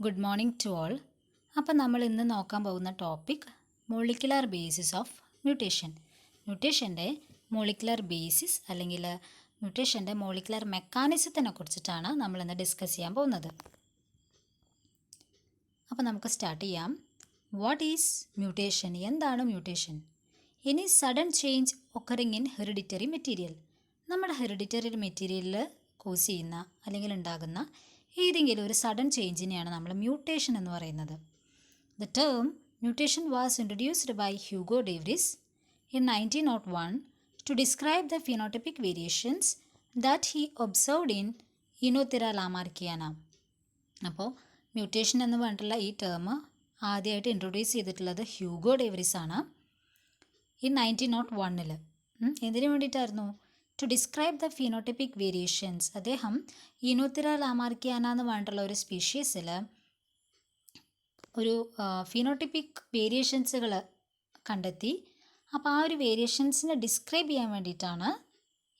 Good morning to all. അപ്പം നമ്മൾ ഇന്ന് നോക്കാൻ പോകുന്ന topic molecular basis of mutation. മ്യൂട്ടേഷൻ്റെ മോളിക്കുലർ ബേസിസ് അല്ലെങ്കിൽ മ്യൂട്ടേഷൻ്റെ മോളിക്കുലർ മെക്കാനിസത്തിനെ കുറിച്ചിട്ടാണ് നമ്മളിന്ന് ഡിസ്കസ് ചെയ്യാൻ പോകുന്നത്. അപ്പോൾ നമുക്ക് സ്റ്റാർട്ട് ചെയ്യാം. What is mutation? എന്താണ് mutation? Any sudden change occurring in hereditary material. നമ്മുടെ ഹെറിഡിറ്ററി മെറ്റീരിയലിൽ കോസ് ചെയ്യുന്ന അല്ലെങ്കിൽ ഉണ്ടാകുന്ന ഏതെങ്കിലും ഒരു സഡൻ ചേഞ്ചിനെയാണ് നമ്മൾ മ്യൂട്ടേഷൻ എന്ന് പറയുന്നത്. The term mutation was introduced by Hugo Davis in 1901 to describe the phenotypic variations that he observed in Oenothera lamarckiana. അപ്പോൾ മ്യൂട്ടേഷൻ എന്ന് പറഞ്ഞിട്ടുള്ള ഈ ടേം ആദ്യമായിട്ട് ഇൻട്രൊഡ്യൂസ് ചെയ്തിട്ടുള്ളത് ഹ്യൂഗോ ഡേവിസ് ആണ് ഇൻ 1901. എന്തിനു വേണ്ടിയിട്ടായിരുന്നു? To describe the phenotypic variations. അദ്ദേഹം ഇനോത്തിറ ലാമാർക്കിയാന എന്ന് പറഞ്ഞിട്ടുള്ള ഒരു സ്പീഷീസിൽ ഒരു ഫിനോട്ടിപ്പിക് വേരിയേഷൻസുകൾ കണ്ടെത്തി. അപ്പോൾ ആ ഒരു വേരിയേഷൻസിനെ ഡിസ്ക്രൈബ് ചെയ്യാൻ വേണ്ടിയിട്ടാണ്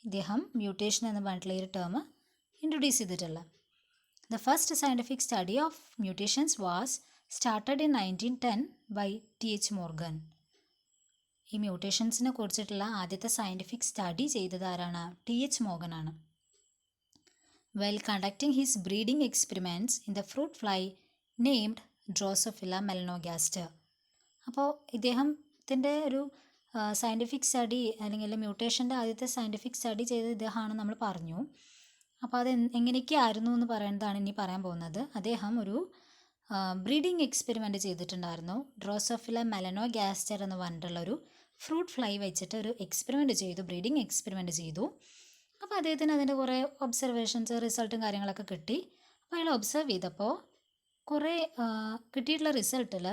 ഇദ്ദേഹം മ്യൂട്ടേഷൻ എന്ന് പറഞ്ഞിട്ടുള്ള ഒരു ടേം ഇൻട്രൊഡ്യൂസ് ചെയ്തിട്ടുള്ളത്. The first scientific study of mutations was started in 1910 by T H. Morgan. ഈ മ്യൂട്ടേഷൻസിനെ കുറിച്ചിട്ടുള്ള ആദ്യത്തെ സയൻറ്റിഫിക് സ്റ്റഡി ചെയ്തത് ആരാണ്? ടി.എച്ച്. മോർഗൻ ആണ്. Well conducting his breeding experiments in the fruit fly named Drosophila melanogaster. അപ്പോൾ ഇദ്ദേഹത്തിൻ്റെ ഒരു സയൻറ്റിഫിക് സ്റ്റഡി അല്ലെങ്കിൽ മ്യൂട്ടേഷൻ്റെ ആദ്യത്തെ സയൻറ്റിഫിക് സ്റ്റഡി ചെയ്തത് ഇദ്ദേഹമാണ് നമ്മൾ പറഞ്ഞു. അപ്പോൾ അത് എങ്ങനെയൊക്കെയായിരുന്നു എന്ന് പറയുന്നതാണ് ഇനി പറയാൻ പോകുന്നത്. അദ്ദേഹം ഒരു ബ്രീഡിംഗ് എക്സ്പെരിമെൻറ്റ് ചെയ്തിട്ടുണ്ടായിരുന്നു. ഡ്രോസോഫില മെലനോഗാസ്റ്റർ എന്ന് പറഞ്ഞിട്ടുള്ളൊരു ഫ്രൂട്ട് ഫ്ലൈ വെച്ചിട്ട് ഒരു എക്സ്പെരിമെൻറ്റ് ചെയ്തു, ബ്രീഡിംഗ് എക്സ്പെരിമെൻറ്റ് ചെയ്തു. അപ്പോൾ അദ്ദേഹത്തിന് അതിൻ്റെ കുറേ ഒബ്സർവേഷൻസ് റിസൾട്ടും കാര്യങ്ങളൊക്കെ കിട്ടി. അപ്പോൾ അയാൾ ഒബ്സർവ് ചെയ്തപ്പോൾ കുറേ കിട്ടിയിട്ടുള്ള റിസൾട്ടിൽ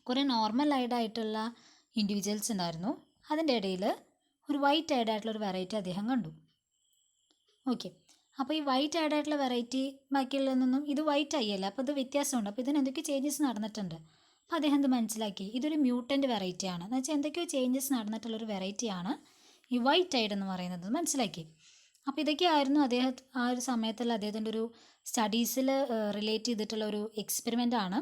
കുറേ നോർമൽ ആയിട്ടുള്ള ഇൻഡിവിജ്വൽസ് ഉണ്ടായിരുന്നു. അതിൻ്റെ ഇടയിൽ ഒരു വൈറ്റ് ആയിട്ടുള്ളൊരു വെറൈറ്റി അദ്ദേഹം കണ്ടു. ഓക്കെ, അപ്പോൾ ഈ വൈറ്റ് ആയിട്ടുള്ള വെറൈറ്റി ബാക്കിയുള്ളതൊന്നും ഇത് വൈറ്റ് ആയില്ല, അപ്പോൾ ഇത് വ്യത്യാസമുണ്ട്. അപ്പോൾ ഇതിന് എന്തൊക്കെയോ ചേഞ്ചസ് നടന്നിട്ടുണ്ട്. അപ്പോൾ അദ്ദേഹം ഇത് മനസ്സിലാക്കി, ഇതൊരു മ്യൂട്ടൻ്റ് വെറൈറ്റിയാണ്. എന്ന് വെച്ചാൽ എന്തൊക്കെയോ ചേഞ്ചസ് നടന്നിട്ടുള്ളൊരു വെറൈറ്റിയാണ് ഈ വൈറ്റ് ആയിട്ട് എന്ന് പറയുന്നത് മനസ്സിലാക്കി. അപ്പോൾ ഇതൊക്കെയായിരുന്നു അദ്ദേഹം ആ ഒരു സമയത്തുള്ള അദ്ദേഹത്തിൻ്റെ ഒരു സ്റ്റഡീസിൽ റിലേറ്റ് ചെയ്തിട്ടുള്ള ഒരു എക്സ്പെരിമെൻ്റ് ആണ്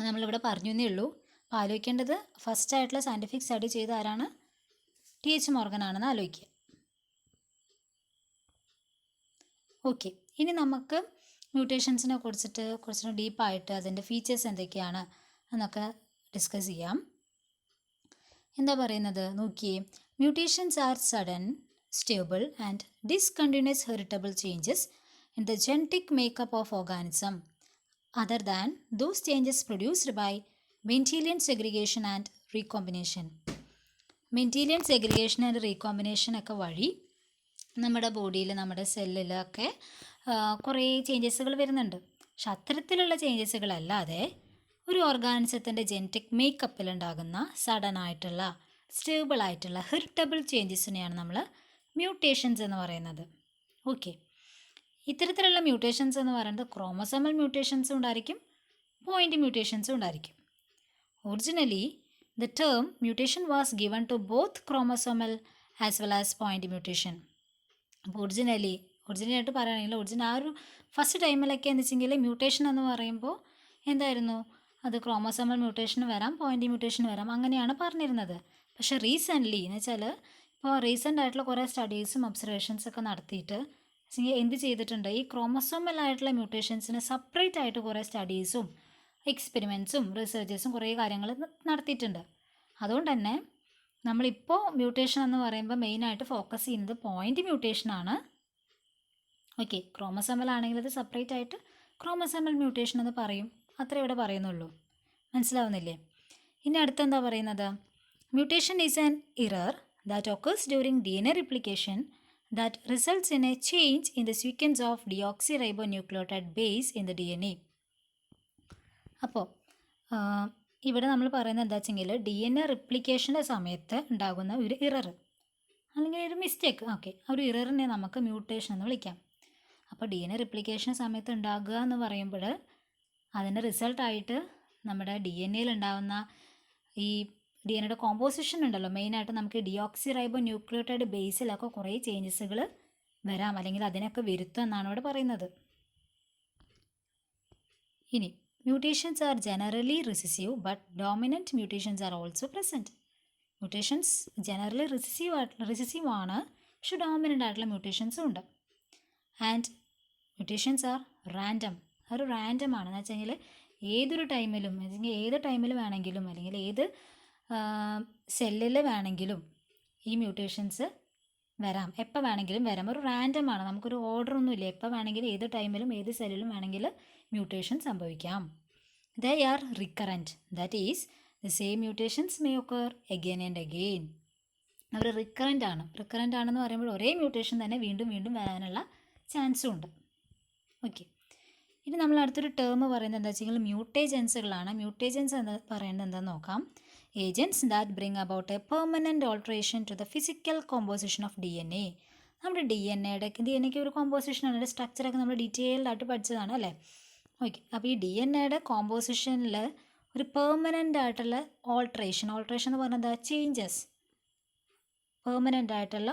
നമ്മളിവിടെ പറഞ്ഞു എന്നേ ഉള്ളൂ. അപ്പോൾ ആലോചിക്കേണ്ടത് ഫസ്റ്റ് ആയിട്ടുള്ള സയൻറ്റിഫിക് സ്റ്റഡി ചെയ്ത ആരാണ്? ടി.എച്ച്. മോർഗൻ ആണെന്ന് ആലോചിക്കുക. ഓക്കെ, ഇനി നമുക്ക് മ്യൂട്ടേഷൻസിനെ കുറിച്ചിട്ട് കുറച്ചുകൂടി ഡീപ്പായിട്ട് അതിൻ്റെ ഫീച്ചേഴ്സ് എന്തൊക്കെയാണ് എന്നൊക്കെ ഡിസ്കസ് ചെയ്യാം. എന്താ പറയുന്നത് നോക്കിയേ. Mutations are sudden, stable and discontinuous heritable changes in the genetic makeup of organism other than those changes produced by Mendelian segregation and recombination. Mendelian segregation and recombination ഒക്കെ വഴി നമ്മുടെ ബോഡിയിൽ നമ്മുടെ സെല്ലിലൊക്കെ കുറേ ചേഞ്ചസുകൾ വരുന്നുണ്ട്. പക്ഷെ അത്തരത്തിലുള്ള ചേഞ്ചസുകളല്ലാതെ ഒരു ഓർഗാനിസത്തിൻ്റെ ജനറ്റിക് മേക്കപ്പിലുണ്ടാകുന്ന സഡനായിട്ടുള്ള സ്റ്റേബിളായിട്ടുള്ള ഹെറിറ്റബിൾ ചേഞ്ചസിനെയാണ് നമ്മൾ മ്യൂട്ടേഷൻസ് എന്ന് പറയുന്നത്. ഓക്കെ, ഇത്തരത്തിലുള്ള മ്യൂട്ടേഷൻസ് എന്ന് പറയുന്നത് ക്രോമസോമൽ മ്യൂട്ടേഷൻസും ഉണ്ടായിരിക്കും, പോയിൻ്റ് മ്യൂട്ടേഷൻസും ഉണ്ടായിരിക്കും. Originally the term mutation was given to both chromosomal as well as point mutation. അപ്പോൾ ഒറിജിനലായിട്ട് പറയുകയാണെങ്കിൽ ഒറിജിനൽ ആ ഒരു ഫസ്റ്റ് ടൈമിലൊക്കെ എന്ന് വെച്ചെങ്കിൽ മ്യൂട്ടേഷൻ എന്ന് പറയുമ്പോൾ എന്തായിരുന്നു, അത് ക്രോമസോമൽ മ്യൂട്ടേഷൻ വരാം, പോയിൻ്റ് മ്യൂട്ടേഷൻ വരാം, അങ്ങനെയാണ് പറഞ്ഞിരുന്നത്. പക്ഷേ റീസെൻ്റ്ലി എന്ന് വെച്ചാൽ ഇപ്പോൾ റീസെൻ്റ് ആയിട്ടുള്ള കുറേ സ്റ്റഡീസും ഒബ്സർവേഷൻസ് ഒക്കെ നടത്തിയിട്ട് എന്ത് ചെയ്തിട്ടുണ്ട്, ഈ ക്രോമസോമൽ ആയിട്ടുള്ള മ്യൂട്ടേഷൻസിന് സെപ്പറേറ്റ് ആയിട്ട് കുറേ സ്റ്റഡീസും എക്സ്പെരിമെൻറ്റ്സും റിസർച്ചസും കുറേ കാര്യങ്ങൾ നടത്തിയിട്ടുണ്ട്. അതുകൊണ്ട് തന്നെ നമ്മളിപ്പോൾ മ്യൂട്ടേഷൻ എന്ന് പറയുമ്പോൾ മെയിനായിട്ട് ഫോക്കസ് ചെയ്യുന്നത് പോയിൻ്റ് മ്യൂട്ടേഷനാണ്. ഓക്കെ, ക്രോമസോമൽ ആണെങ്കിൽ അത് സെപ്പറേറ്റ് ആയിട്ട് ക്രോമസോമൽ മ്യൂട്ടേഷൻ എന്ന് പറയും, അത്ര ഇവിടെ പറയുന്നുള്ളൂ. മനസ്സിലാവുന്നില്ലേ? ഇനി അടുത്തെന്താ പറയുന്നത്? Mutation is an error that occurs during DNA replication that results in a change in the sequence of deoxyribonucleotide base in the DNA. അപ്പോൾ ഇവിടെ നമ്മൾ പറയുന്നത് എന്താ വെച്ചെങ്കിൽ DNA റിപ്ലിക്കേഷൻ്റെ സമയത്ത് ഉണ്ടാകുന്ന ഒരു ഇറർ അല്ലെങ്കിൽ ഒരു മിസ്റ്റേക്ക്. ഓക്കെ, ആ ഒരു ഇററിനെ നമുക്ക് മ്യൂട്ടേഷൻ എന്ന് വിളിക്കാം. അപ്പോൾ DNA റിപ്ലിക്കേഷൻ സമയത്ത് ഉണ്ടാകുക എന്ന് പറയുമ്പോൾ അതിൻ്റെ റിസൾട്ടായിട്ട് നമ്മുടെ DNA ഉണ്ടാകുന്ന ഈ DNA കോമ്പോസിഷൻ ഉണ്ടല്ലോ, മെയിനായിട്ട് നമുക്ക് ഡിയോക്സിറൈബോന്യൂക്ലിയോട്ടൈഡ് ബേസിലൊക്കെ കുറേ ചേഞ്ചസുകൾ വരാം, അല്ലെങ്കിൽ അതിനൊക്കെ വരുത്തും എന്നാണ് ഇവിടെ പറയുന്നത്. ഇനി mutations are generally recessive but dominant mutations are also present. Mutations generally recessive ആണ്, പക്ഷെ ഡോമിനൻ്റ് ആയിട്ടുള്ള മ്യൂട്ടേഷൻസും ഉണ്ട്. And mutations are random. ഒരു റാൻഡം ആണ് എന്ന് വെച്ച് കഴിഞ്ഞാൽ ഏതൊരു ടൈമിലും, അല്ലെങ്കിൽ ഏത് ടൈമിൽ വേണമെങ്കിലും, അല്ലെങ്കിൽ ഏത് സെല്ലിൽ വേണമെങ്കിലും ഈ മ്യൂട്ടേഷൻസ് വരാം, എപ്പോൾ വേണമെങ്കിലും വരാം. ഒരു റാൻഡം ആണ്, നമുക്കൊരു ഓർഡർ ഒന്നുമില്ല. എപ്പോൾ വേണമെങ്കിലും ഏത് ടൈമിലും ഏത് സെല്ലിലും വേണമെങ്കിൽ മ്യൂട്ടേഷൻ സംഭവിക്കാം. They are recurrent, that is the same mutations may occur again and again. അവർ റിക്കറൻ്റ് ആണ്. റിക്കറൻ്റ് ആണെന്ന് പറയുമ്പോൾ ഒരേ മ്യൂട്ടേഷൻ തന്നെ വീണ്ടും വീണ്ടും വരാനുള്ള ചാൻസും ഉണ്ട്. ഓക്കെ, ഇനി നമ്മൾ അടുത്തൊരു ടേം പറയുന്നത് എന്താ വെച്ചാൽ മ്യൂട്ടേജൻസുകളാണ്. മ്യൂട്ടേജൻസ് എന്ന് പറയുന്നത് എന്താണെന്ന് നോക്കാം. Agents that bring about a permanent alteration to the physical composition of DNA. നമ്മുടെ ഡി എൻ എക്ക് ഒരു കോമ്പോസിഷനാണ്, അതിൻ്റെ സ്ട്രക്ചറൊക്കെ നമ്മൾ ഡീറ്റെയിൽഡ് ആയിട്ട് പഠിച്ചതാണ് അല്ലേ. ഓക്കെ, അപ്പോൾ ഈ DNA കോമ്പോസിഷനിൽ ഒരു പെർമനൻ്റ് ആയിട്ടുള്ള ഓൾട്രേഷൻ എന്ന് പറഞ്ഞാൽ എന്താ, ചേഞ്ചസ്, പെർമനൻ്റ് ആയിട്ടുള്ള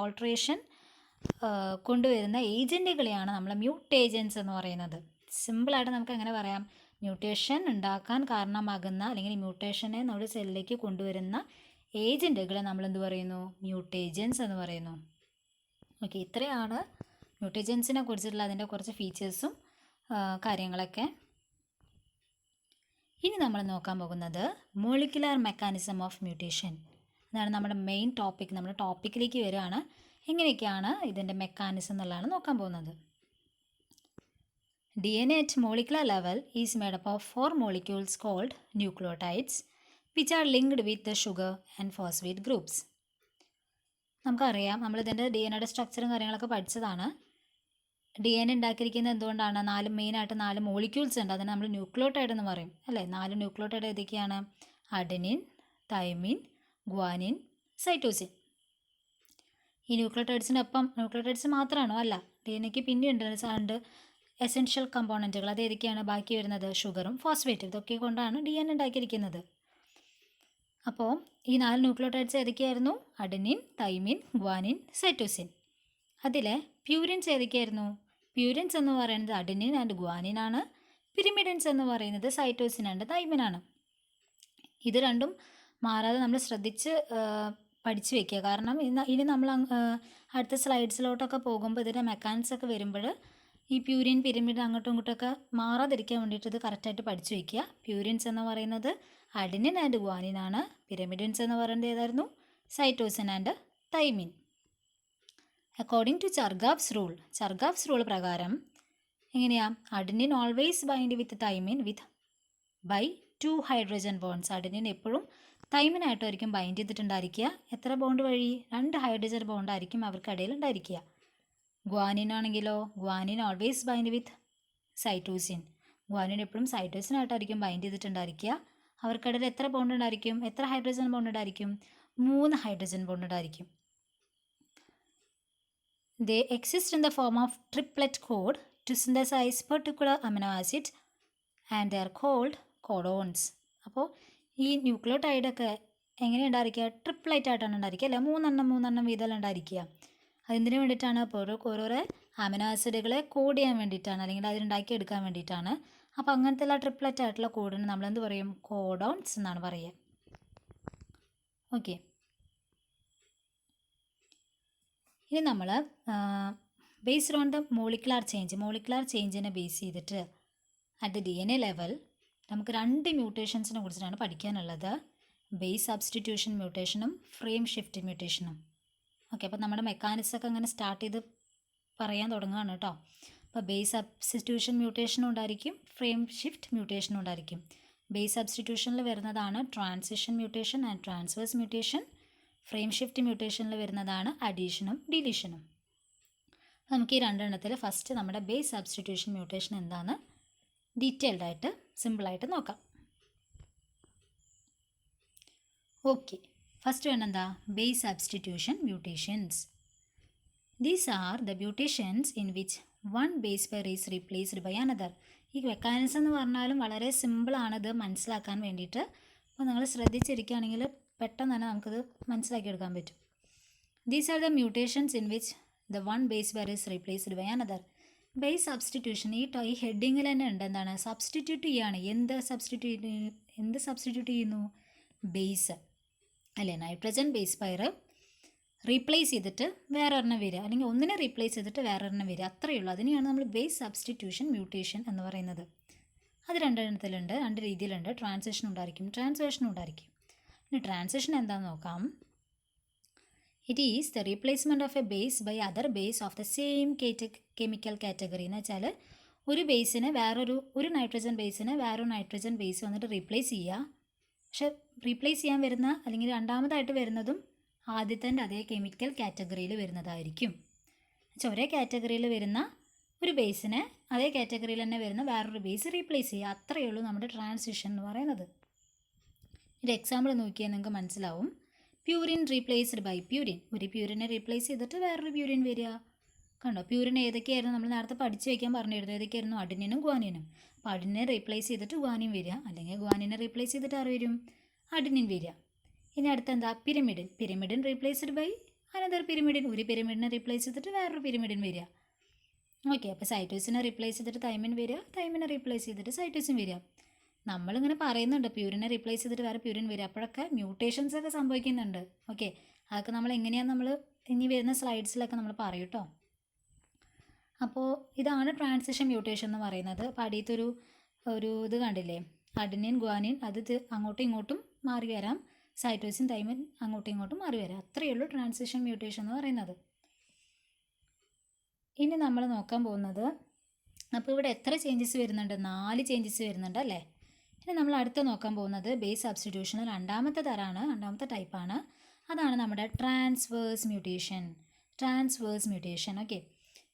ഓൾട്രേഷൻ കൊണ്ടുവരുന്ന ഏജൻറ്റുകളെയാണ് നമ്മൾ മ്യൂട്ടേജൻസ് എന്ന് പറയുന്നത്. സിമ്പിളായിട്ട് നമുക്ക് എങ്ങനെ പറയാം, മ്യൂട്ടേഷൻ ഉണ്ടാക്കാൻ കാരണമാകുന്ന അല്ലെങ്കിൽ മ്യൂട്ടേഷനെ നമ്മുടെ സെല്ലിലേക്ക് കൊണ്ടുവരുന്ന ഏജൻറ്റുകളെ നമ്മൾ എന്ത് പറയുന്നു, മ്യൂട്ടേജൻസ് എന്ന് പറയുന്നു. ഓക്കെ, ഇത്രയാണ് മ്യൂട്ടേജൻസിനെ കുറിച്ചിട്ടുള്ള അതിൻ്റെ കുറച്ച് ഫീച്ചേഴ്സും കാര്യങ്ങളൊക്കെ. ഇനി നമ്മൾ നോക്കാൻ പോകുന്നത് മോളിക്കുലാർ മെക്കാനിസം ഓഫ് മ്യൂട്ടേഷൻ. അതാണ് നമ്മുടെ മെയിൻ ടോപ്പിക്. നമ്മുടെ ടോപ്പിക്കിലേക്ക് വരികയാണ്. എങ്ങനെയൊക്കെയാണ് ഇതിൻ്റെ മെക്കാനിസം എന്നുള്ളതാണ് നോക്കാൻ പോകുന്നത്. DNA at molecular level is made up of 4 molecules called nucleotides, which are linked with the sugar and phosphate groups. നമുക്കറിയാം, നമ്മളിതിൻ്റെ DNA സ്ട്രക്ചറും കാര്യങ്ങളൊക്കെ പഠിച്ചതാണ്. DNA ഉണ്ടാക്കിയിരിക്കുന്നത് എന്തുകൊണ്ടാണ്, മെയിനായിട്ട് 4 മോളിക്യൂൾസ് ഉണ്ട്. അതിനെ നമ്മൾ ന്യൂക്ലിയോടൈഡ് എന്ന് പറയും അല്ലേ. 4 ന്യൂക്ലിയോടൈഡ് ഏതൊക്കെയാണ്, അഡെനിൻ, തൈമിൻ, ഗ്വാനിൻ, സൈറ്റോസിൻ. ഈ ന്യൂക്ലിയോടൈഡ്സ് മാത്രമാണോ, അല്ല, DNAക്ക് പിന്നെയുണ്ട് എസെൻഷ്യൽ കമ്പോണൻറ്റുകൾ. അത് ഏതൊക്കെയാണ് ബാക്കി വരുന്നത്, ഷുഗറും ഫോസ്ഫേറ്റും. ഇതൊക്കെ കൊണ്ടാണ് DNA ഉണ്ടാക്കിയിരിക്കുന്നത്. അപ്പോൾ ഈ 4 ന്യൂക്ലിയോടൈഡ്സ് ഏതൊക്കെയായിരുന്നു, അഡെനിൻ, തൈമിൻ, ഗ്വാനിൻ, സൈറ്റോസിൻ. അതിലെ പ്യൂരിൻസ് ഏതൊക്കെയായിരുന്നു, പ്യൂരിൻസ് എന്ന് പറയുന്നത് അഡെനിൻ ആൻഡ് ഗ്വാനിൻ ആണ്. പിരിമിഡിൻസ് എന്ന് പറയുന്നത് സൈറ്റോസിൻ ആൻഡ് തൈമിനാണ്. ഇത് രണ്ടും മാറാതെ നമ്മൾ ശ്രദ്ധിച്ച് പഠിച്ചു വയ്ക്കുക. കാരണം ഇനി നമ്മൾ അടുത്ത സ്ലൈഡ്സിലോട്ടൊക്കെ പോകുമ്പോൾ ഇതിൻ്റെ മെക്കാനിക്സ് ഒക്കെ വരുമ്പോൾ ഈ പ്യൂരിൻ, പിരമിഡ് അങ്ങോട്ടും ഇങ്ങോട്ടൊക്കെ മാറാതിരിക്കാൻ വേണ്ടിയിട്ട് ഇത് കറക്റ്റായിട്ട് പഠിച്ചു വയ്ക്കുക. പ്യൂരിൻസ് എന്ന് പറയുന്നത് അഡെനിൻ ആൻഡ് ഗ്വാനിൻ ആണ്. പിരമിഡിൻസ് എന്ന് പറയുന്നത് ഏതായിരുന്നു, cytosine and thymine. According to Chargaff's rule പ്രകാരം എങ്ങനെയാ, adenine always bind with thymine by 2 hydrogen bonds. Adenine എപ്പോഴും തൈമിനായിട്ടായിരിക്കും ബൈൻഡ് ചെയ്തിട്ടുണ്ടായിരിക്കുക. എത്ര ബോണ്ട് വഴി, 2 ഹൈഡ്രജൻ ബോണ്ടായിരിക്കും അവർക്കിടയിൽ ഉണ്ടായിരിക്കുക. ഗ്വാനിൻ ആണെങ്കിലോ, ഗ്വാനിൻ ഓൾവേസ് ബൈൻഡ് വിത്ത് സൈറ്റോസിൻ. ഗ്വാനിൻ എപ്പോഴും സൈറ്റോസിനായിട്ടായിരിക്കും ബൈൻഡ് ചെയ്തിട്ടുണ്ടായിരിക്കുക. അവർക്കിടയിൽ എത്ര ബോണ്ട് ഉണ്ടായിരിക്കും, എത്ര ഹൈഡ്രജൻ ബോണ്ട് ഉണ്ടായിരിക്കും, 3 ഹൈഡ്രജൻ ബോണ്ട് ഉണ്ടായിരിക്കും. They exist in the form of triplet code to synthesize particular amino acids and they are called codons. അപ്പോൾ ഈ ന്യൂക്ലിയോടൈഡൊക്കെ എങ്ങനെ ഉണ്ടായിരിക്കുക, ട്രിപ്ലൈറ്റ് ആയിട്ടാണ് ഉണ്ടായിരിക്കുക അല്ലേ, 3 വീതം ഉണ്ടായിരിക്കുക. അതിന് വേണ്ടിയിട്ടാണ്, ഓരോരോ അമിനോ ആസിഡുകളെ കോഡ് ചെയ്യാൻ വേണ്ടിയിട്ടാണ്, അല്ലെങ്കിൽ അതിലുണ്ടാക്കി എടുക്കാൻ വേണ്ടിയിട്ടാണ്. അപ്പോൾ അങ്ങനത്തെ ഉള്ള ട്രിപ്ലറ്റ് ആയിട്ടുള്ള കോഡിന് നമ്മളെന്ത് പറയും, കോഡോൺസ് എന്നാണ് പറയുക. ഓക്കെ, ഇനി നമ്മൾ ബേസ്ഡ് ഓൺ ദ മോളിക്കുലാർ ചേഞ്ചിനെ ബേസ് ചെയ്തിട്ട് അറ്റ് ദ DNA ലെവൽ നമുക്ക് 2 മ്യൂട്ടേഷൻസിനെ കുറിച്ചിട്ടാണ് പഠിക്കാനുള്ളത്. ബേസ് സബ്സ്റ്റിറ്റ്യൂഷൻ മ്യൂട്ടേഷനും ഫ്രെയിം ഷിഫ്റ്റ് മ്യൂട്ടേഷനും. ഓക്കെ, അപ്പോൾ നമ്മുടെ മെക്കാനിക്സൊക്കെ അങ്ങനെ സ്റ്റാർട്ട് ചെയ്ത് പറയാൻ തുടങ്ങുകയാണ് കേട്ടോ. അപ്പോൾ ബേസ് സബ്സ്റ്റിറ്റ്യൂഷൻ മ്യൂട്ടേഷനും ഉണ്ടായിരിക്കും, ഫ്രെയിം ഷിഫ്റ്റ് മ്യൂട്ടേഷനും ഉണ്ടായിരിക്കും. ബേസ് സബ്സ്റ്റിറ്റ്യൂഷനിൽ വരുന്നതാണ് transition mutation and transverse mutation. Frame shift മ്യൂട്ടേഷനിൽ വരുന്നതാണ് അഡീഷനും ഡിലീഷനും. നമുക്ക് ഈ 2 എണ്ണത്തിൽ ഫസ്റ്റ് നമ്മുടെ ബേസ് സബ്സ്റ്റിറ്റ്യൂഷൻ മ്യൂട്ടേഷൻ എന്താണെന്ന് ഡീറ്റെയിൽഡായിട്ട് സിമ്പിളായിട്ട് നോക്കാം. ഓക്കെ, ഫസ്റ്റ് വേണമെന്താ, base substitution mutations. These are the mutations in which 1 base pair is replaced by another. ഈ മെക്കാനിസം എന്ന് പറഞ്ഞാലും വളരെ സിമ്പിളാണിത് മനസ്സിലാക്കാൻ വേണ്ടിയിട്ട്. അപ്പോൾ നിങ്ങൾ ശ്രദ്ധിച്ചിരിക്കുകയാണെങ്കിൽ പെട്ടെന്ന് തന്നെ നമുക്കിത് മനസ്സിലാക്കിയെടുക്കാൻ പറ്റും. These are the mutations in which the one base pair is replaced by another. Base substitution ഈ ഹെഡിങ്ങിൽ തന്നെ ഉണ്ട്. എന്താണ്? സബ്സ്റ്റിറ്റ്യൂട്ട് ചെയ്യാണ്. എന്ത് സബ്സ്റ്റിറ്റ്യൂട്ട് ചെയ്യുന്നു? ബേസ് അല്ലേ? നൈട്രജൻ ബേസ് പയർ റീപ്ലേസ് ചെയ്തിട്ട് വേറെ ഒരെണ്ണം വരിക, അല്ലെങ്കിൽ ഒന്നിനെ റീപ്ലേസ് ചെയ്തിട്ട് വേറെ ഒരെണ്ണം വരിക, അത്രയേ ഉള്ളൂ. അതിനെയാണ് നമ്മൾ ബേസ് സബ്സ്റ്റിറ്റ്യൂഷൻ മ്യൂട്ടേഷൻ എന്ന് പറയുന്നത്. അത് രണ്ടെണ്ണത്തിലുണ്ട്, രണ്ട് രീതിയിലുണ്ട്. ട്രാൻസിഷൻ ഉണ്ടായിരിക്കും, ട്രാൻസ്വേഷനും ഉണ്ടായിരിക്കും. ഇനി ട്രാൻസിഷൻ എന്താണെന്ന് നോക്കാം. It is the replacement of a base by other base of the same chemical category. എന്ന് വെച്ചാൽ ഒരു ബേസിനെ ഒരു നൈട്രജൻ ബേസിനെ വേറൊരു നൈട്രജൻ ബേസ് വന്നിട്ട് റീപ്ലേസ് ചെയ്യുക. പക്ഷെ റീപ്ലേസ് ചെയ്യാൻ വരുന്ന അല്ലെങ്കിൽ രണ്ടാമതായിട്ട് വരുന്നതും ആദ്യത്തെ അതേ കെമിക്കൽ കാറ്റഗറിയിൽ വരുന്നതായിരിക്കും. എന്നുവെച്ചാൽ ഒരേ കാറ്റഗറിയിൽ വരുന്ന ഒരു ബേസിനെ അതേ കാറ്റഗറിയിൽ തന്നെ വരുന്ന വേറൊരു ബേസ് റീപ്ലേസ് ചെയ്യുക, അത്രയേ ഉള്ളൂ നമ്മുടെ ട്രാൻസിഷൻ എന്ന് പറയുന്നത്. ഒരു എക്സാമ്പിൾ നോക്കിയാൽ നിങ്ങൾക്ക് മനസ്സിലാവും. Purine replaced by purine. ഒരു പ്യൂരിനെ റീപ്ലേസ് ചെയ്തിട്ട് വേറൊരു പ്യൂരിൻ വരിക. കണ്ടോ? പ്യൂരിൻ ഏതൊക്കെയായിരുന്നു നമ്മൾ നേരത്തെ പഠിച്ചു വയ്ക്കാൻ പറഞ്ഞിരുന്നത്? ഏതൊക്കെയായിരുന്നു? അഡിനിനും ഗ്വാനിനും. അപ്പോൾ അഡിനെ റീപ്ലേസ് ചെയ്തിട്ട് ഗ്വാനിൻ വരിക, അല്ലെങ്കിൽ ഗ്വാനിനെ റീപ്ലേസ് ചെയ്തിട്ട് ആര് വരും? അഡിനിൻ വരിക. ഇനി അടുത്തെന്താ? Pyrimidine replaced by another pyrimidine. ഒരു പിരമിഡിനെ റീപ്ലേസ് ചെയ്തിട്ട് വേറൊരു പിരമിഡിൻ വരിക. ഓക്കെ, അപ്പോൾ സൈറ്റോസിനെ റീപ്ലേസ് ചെയ്തിട്ട് തൈമിൻ വരിക, തൈമിനെ റീപ്ലേസ് ചെയ്തിട്ട് സൈറ്റോസിൻ വരിക. നമ്മളിങ്ങനെ പറയുന്നുണ്ട് പ്യൂരിനെ റീപ്ലേസ് ചെയ്തിട്ട് വേറെ പ്യൂരിൻ വരിക, അപ്പോഴൊക്കെ മ്യൂട്ടേഷൻസ് ഒക്കെ സംഭവിക്കുന്നുണ്ട്. ഓക്കെ, അതൊക്കെ നമ്മൾ എങ്ങനെയാണ് നമ്മൾ ഇനി വരുന്ന സ്ലൈഡ്സിലൊക്കെ നമ്മൾ പറയും കേട്ടോ. അപ്പോൾ ഇതാണ് ട്രാൻസിഷൻ മ്യൂട്ടേഷൻ എന്ന് പറയുന്നത്. അപ്പോൾ അടിയത്തൊരു ഇത് കണ്ടില്ലേ? അഡിനിൻ ഗ്വാനിൻ അത് അങ്ങോട്ടും ഇങ്ങോട്ടും മാറി വരാം, സൈറ്റോസിൻ തൈമിൻ അങ്ങോട്ടും ഇങ്ങോട്ടും മാറി വരാം. അത്രയേ ഉള്ളൂ ട്രാൻസിഷൻ മ്യൂട്ടേഷൻ എന്ന് പറയുന്നത്. ഇനി നമ്മൾ നോക്കാൻ പോകുന്നത്, അപ്പോൾ ഇവിടെ എത്ര ചേഞ്ചസ് വരുന്നുണ്ട്? 4 ചേഞ്ചസ് വരുന്നുണ്ട് അല്ലേ? ഇനി നമ്മൾ അടുത്ത് നോക്കാൻ പോകുന്നത് ബേസ് സബ്സ്റ്റിറ്റ്യൂഷൻ രണ്ടാമത്തെ തരമാണ്, രണ്ടാമത്തെ ടൈപ്പാണ്. അതാണ് നമ്മുടെ transverse mutation. Okay,